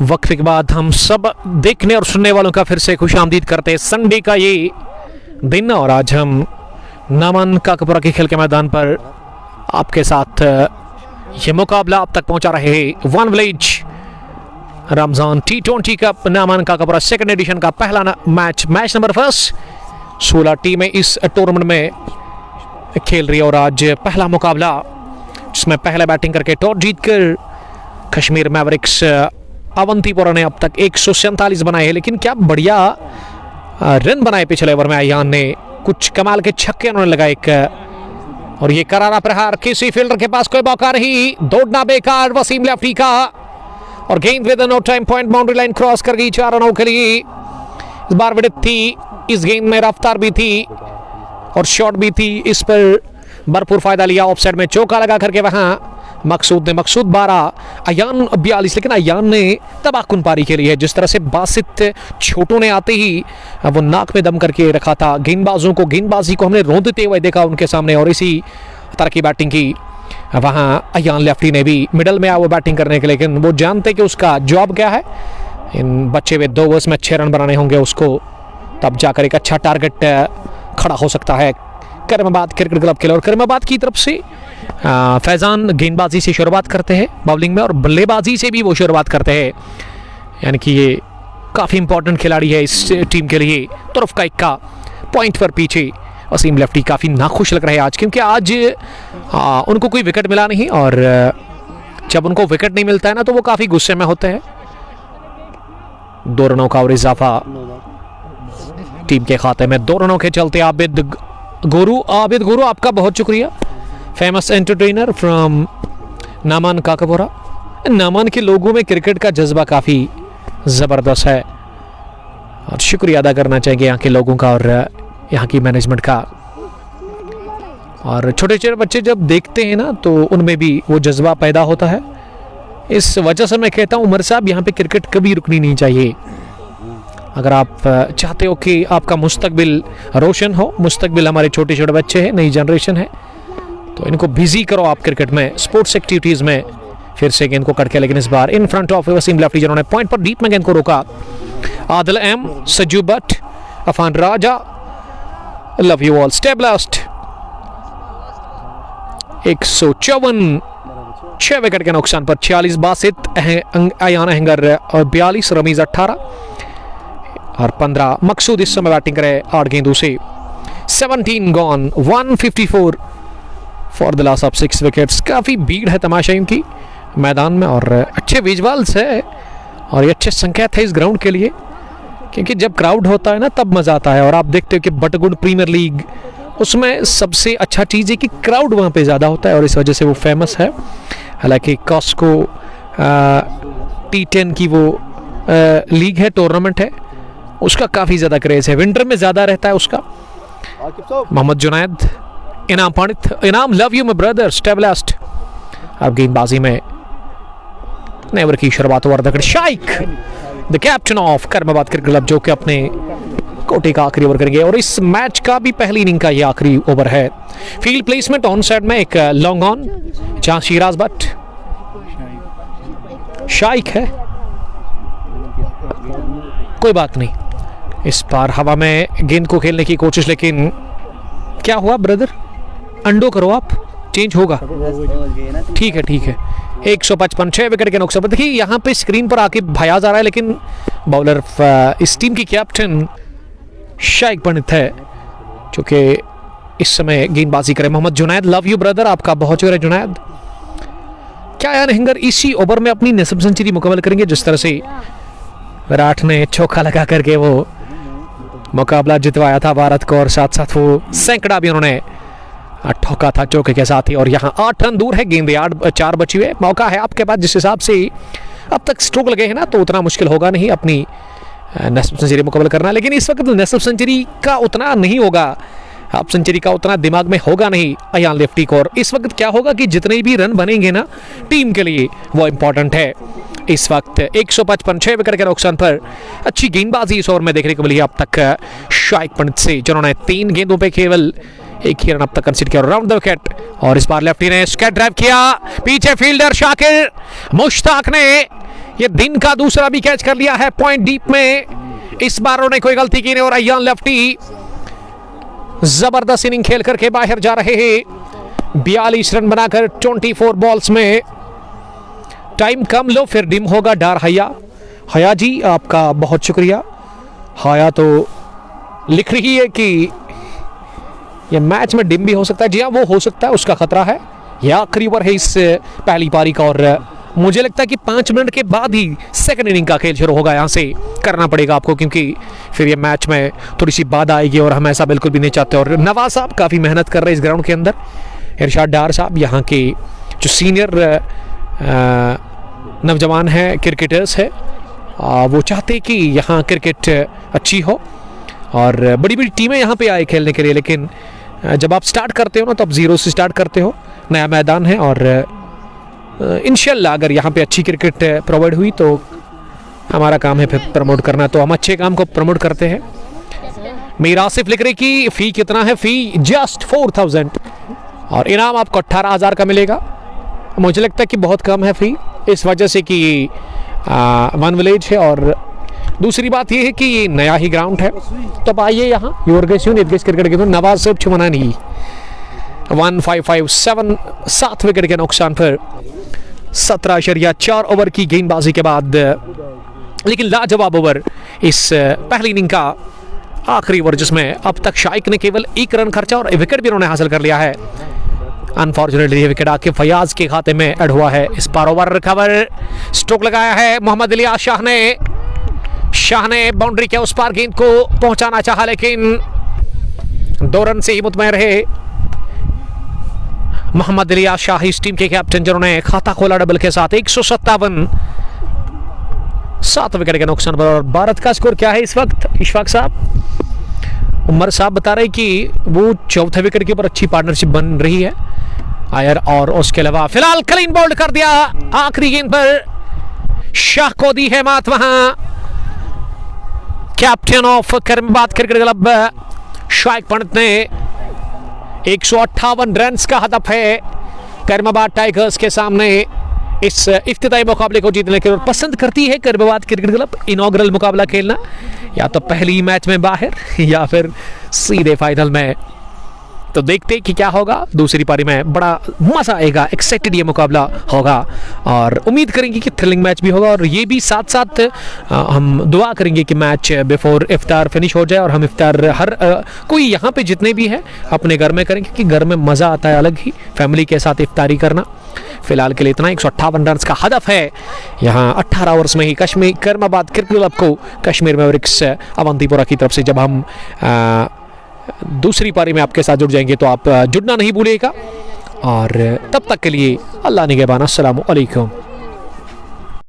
वक्फे के बाद हम सब देखने और सुनने वालों का फिर से खुशामदीद करते हैं संडे का ये दिन, और आज हम नामन काकपुरा के खेल के मैदान पर आपके साथ ये मुकाबला अब तक पहुंचा रहे हैं। One village Ramzan T20 cup Naman Kakpura second edition का पहला मैच नंबर फर्स्ट। 16 टीमें इस टूर्नामेंट में खेल रही है और आज पहला मुकाबला जिसमें पहले बैटिंग करके टॉस जीतकर कश्मीर मैवरिक्स अवंतीपुरा ने अब तक 147 बनाए हैं, लेकिन क्या बढ़िया रन बनाए पिछले ओवर में। अयान ने कुछ कमाल के छक्के उन्होंने लगाए एक, और ये करारा प्रहार किसी फील्डर के पास कोई मौका नहीं, दौड़ना बेकार वसीम लेफ्टी का, और गेंद with no time point boundary line cross कर गई 4 रनों के लिए। इस बार विडिथ थी, इस गेंद में रफ्तार भी थी और शॉट भी थी, इस पर भरपूर फायदा लिया। ऑफ साइड में चौका लगा करके वहां मकसूद 12 अयान 42, लेकिन अयान ने तबाहकुन पारी खेली है। जिस तरह से बासित छोटों ने आते ही वो नाक में दम करके रखा था, गेंदबाजी को हमने रोंदते हुए देखा उनके सामने, और इसी तरह की बैटिंग की वहां अयान लेफ्टी ने भी। मिडल में आया वो बैटिंग करने के, लेकिन वो जानते कि उसका जॉब क्या है। इन बच्चे हुए 2 ओवर्स में 6 रन बनाने होंगे उसको, तब जाकर एक अच्छा टारगेट खड़ा हो सकता है करीमाबाद क्रिकेट क्लब के लिए। और करीमाबाद की तरफ से फैजान गेंदबाजी से शुरुआत करते हैं बॉलिंग में, और बल्लेबाजी से भी वो शुरुआत करते हैं, यानी कि ये काफ़ी इंपॉर्टेंट खिलाड़ी है इस टीम के लिए। तुरफ का इक्का पॉइंट पर पीछे वसीम लेफ्टी काफ़ी नाखुश लग रहे हैं आज, क्योंकि आज उनको कोई विकेट मिला नहीं, और जब उनको विकेट नहीं मिलता है ना तो वो काफ़ी गुस्से में होते हैं। 2 रनों का और इजाफा टीम के खाते में। 2 रनों के चलते आबिद गुरु आपका बहुत शुक्रिया, फेमस एंटरटेनर फ्रॉम नामन काकपुरा। नामन के लोगों में क्रिकेट का जज्बा काफ़ी ज़बरदस्त है, और शुक्रिया अदा करना चाहिए यहाँ के लोगों का और यहाँ की मैनेजमेंट का। और छोटे छोटे बच्चे जब देखते हैं ना तो उनमें भी वो जज्बा पैदा होता है। इस वजह से मैं कहता हूँ उमर साहब, यहाँ पे क्रिकेट कभी रुकनी नहीं चाहिए। अगर आप चाहते हो कि आपका मुस्तकबिल रोशन हो, मुस्तकबिल हमारे छोटे छोटे बच्चे हैं, नई जनरेशन है, तो इनको बिजी करो आप क्रिकेट में, स्पोर्ट्स एक्टिविटीज में। फिर से गेंद को कट के, लेकिन इस बार in front of Wasim lefty जिन्होंने पॉइंट पर डीप में गेंद को रोका। Adil M, Sajju Bhatt, Afan Raja, love you all, stay blessed. 154 6 wicket के नुकसान पर 46 बासित, अयान अहंगर और 42, रमीज 18 और 15 मकसूद इस समय बैटिंग करे 8 गेंदों से। 17 gone, 154 for the loss of 6 wickets. काफ़ी भीड़ है तमाशाइयों की मैदान में और अच्छे विजुअल्स है और ये अच्छे संकेत है इस ग्राउंड के लिए, क्योंकि जब क्राउड होता है ना तब मज़ा आता है। और आप देखते हो कि बटगुंड प्रीमियर लीग, उसमें सबसे अच्छा चीज़ है कि क्राउड वहाँ पे ज़्यादा होता है और इस वजह से वो फेमस है। हालांकि कॉस्को T10 की वो लीग है, टूर्नामेंट है, उसका काफ़ी ज़्यादा क्रेज़ है, विंटर में ज़्यादा रहता है उसका। Mohammad Junaid, Inam Pandit, Inam love you my brother, stay blessed. अब गेंदबाजी में नेवर की शुरुआत over the Shaik, the captain of Karmabad cricket club, जो कि अपने कोटे का आखिरी ओवर करेंगे और इस मैच का भी पहली इनिंग का ये आखिरी ओवर है। फील्ड प्लेसमेंट ऑन साइड में एक लॉन्ग ऑन, जहां शिराज भट्ट शाइक है, कोई बात नहीं। इस बार हवा में गेंद को खेलने की कोशिश, लेकिन क्या हुआ ब्रदर, अंडो करो आप, चेंज होगा, ठीक है ठीक है। 155 6 विकेट के नुकसान पर। देखिए यहाँ पे स्क्रीन पर आके भाया जा रहा है, लेकिन बॉलर इस टीम की कैप्टन शाइक पंडित है, जो कि इस समय गेंदबाजी करे। Mohammad Junaid, love you brother, आपका बहुत शुक्रिया जुनैद। क्या यार अहंगर इसी ओवर में अपनी निसब सेंचुरी मुकम्मल करेंगे, जिस तरह से विराट ने चौका लगा करके वो मुकाबला जितवाया था भारत को और साथ साथ वो सैकड़ा भी उन्होंने ठोका था चौके के साथ ही। और यहाँ 8 रन दूर है, गेंदे 4 बची हुए, मौका है आपके पास। जिस हिसाब से अब तक स्ट्रोक लगे हैं ना, तो उतना मुश्किल होगा नहीं अपनी नेशनल सेंचुरी मुकम्मल करना। लेकिन इस वक्त नेशनल सेंचुरी का उतना नहीं होगा, हाफ सेंचुरी का उतना दिमाग में होगा नहीं अयान लेफ्टी को। और इस वक्त क्या होगा कि जितने भी रन बनेंगे ना टीम के लिए, वो इंपॉर्टेंट है। इस वक्त 155 6 विकेट के नुकसान पर अच्छी गेंदबाजी इस ओवर में देखने को मिली अब तक शाइक पंडित से, जिन्होंने 3 गेंदों पे केवल 1 ही रन अब तक कंसीडर किया राउंड द विकेट। और इस बार लेफ्टी ने स्कैट ड्राइव किया, पीछे फील्डर शाकिर मुश्ताक ने ये दिन का दूसरा भी कैच कर लिया है पॉइंट डीप में। इस बार उन्होंने कोई गलती की नहीं और अयान लेफ्टी जबरदस्त इनिंग खेल करके बाहर जा रहे हैं। 42 रन बनाकर 24 बॉल्स में। टाइम कम लो फिर डिम होगा डार हया। हया जी आपका बहुत शुक्रिया। हया तो लिख रही है कि यह मैच में डिम भी हो सकता है। जी हाँ, वो हो सकता है, उसका खतरा है। यह आखिरी ओवर है इस पहली पारी का और मुझे लगता है कि 5 मिनट के बाद ही सेकंड इनिंग का खेल शुरू होगा। यहाँ से करना पड़ेगा आपको, क्योंकि फिर ये मैच में थोड़ी सी बाधा आएगी और हम ऐसा बिल्कुल भी नहीं चाहते। और नवाज साहब काफ़ी मेहनत कर रहे हैं इस ग्राउंड के अंदर। इरशाद डार साहब यहाँ के जो सीनियर नौजवान हैं, क्रिकेटर्स हैं, वो चाहते कि यहाँ क्रिकेट अच्छी हो और बड़ी बड़ी टीमें यहाँ पे आए खेलने के लिए। लेकिन जब आप स्टार्ट करते हो ना, तो आप ज़ीरो से स्टार्ट करते हो। नया मैदान है और इंशाल्लाह अगर यहाँ पे अच्छी क्रिकेट प्रोवाइड हुई तो हमारा काम है फिर प्रमोट करना, तो हम अच्छे काम को प्रमोट करते हैं। मीर आसिफ लिख रहे कि फ़ी कितना है? फ़ी जस्ट 4000 और इनाम आपको 18,000 का मिलेगा। मुझे लगता है कि बहुत कम है फ़ी, इस वजह से कि वन विलेज है और दूसरी बात यह है कि ये नया ही ग्राउंड है। तो अब आइए यहाँ क्रिकेट के नवाज सिर्फ छुमाना नहीं। 1557 7 विकेट के नुकसान पर 17.4 ओवर की गेंदबाजी के बाद, लेकिन लाजवाब ओवर इस पहली इनिंग का आखिरी ओवर, जिसमें अब तक शाइक ने केवल 1 रन खर्चा और विकेट भी उन्होंने हासिल कर लिया है। अनफॉर्चुनेटली ये विकेट आके फयाज के खाते में ऐड हुआ है। इस बार ओवर रिकवर स्ट्रोक लगाया है मोहम्मद इलियास शाह ने बाउंड्री के उस पार गेंद को पहुंचाना चाहा, लेकिन 2 रन से ही मुतमईन रहे मोहम्मद इलियास शाह, इस टीम के कैप्टन, जिन्होंने खाता खोला डबल के साथ। 157 7 विकेट के नुकसान पर। और भारत का स्कोर क्या है इस वक्त? इशफाक साहब, उमर साहब बता रहे कि वो 4थे विकेट के ऊपर अच्छी पार्टनरशिप बन रही है आयर, और उसके अलावा फिलहाल क्लीन बोल्ड कर दिया आखिरी गेंद पर। शाह को दी है मात वहां captain of Karmabad cricket club Shaik Pandit ने 158 रन का हदफ है करीमाबाद टाइगर्स के सामने इस इफ्तिताई मुकाबले को जीतने के लिए। पसंद करती है करीमाबाद क्रिकेट क्लब इनॉग्रल मुकाबला खेलना, या तो पहली मैच में बाहर या फिर सीधे फाइनल में। तो देखते कि क्या होगा दूसरी पारी में, बड़ा मजा आएगा, एक्साइटेड ये मुकाबला होगा और उम्मीद करेंगे कि थ्रिलिंग मैच भी होगा। और ये भी साथ साथ हम दुआ करेंगे कि मैच बिफोर इफ्तार फिनिश हो जाए और हम इफ्तार हर कोई यहाँ पे जितने भी हैं अपने घर में करेंगे, क्योंकि घर में मज़ा आता है अलग ही फैमिली के साथ इफ्तारी करना। फिलहाल के लिए इतना, 158 रन का हदफ है यहाँ 18 ओवर्स में ही कश्मीर करीमाबाद क्रिकेट क्लब को कश्मीर मैवरिक्स अवंतीपुरा की तरफ से। जब हम दूसरी पारी में आपके साथ जुड़ जाएंगे तो आप जुड़ना नहीं भूलिएगा। और तब तक के लिए अल्लाह निगहबान, अस्सलामु अलैकुम।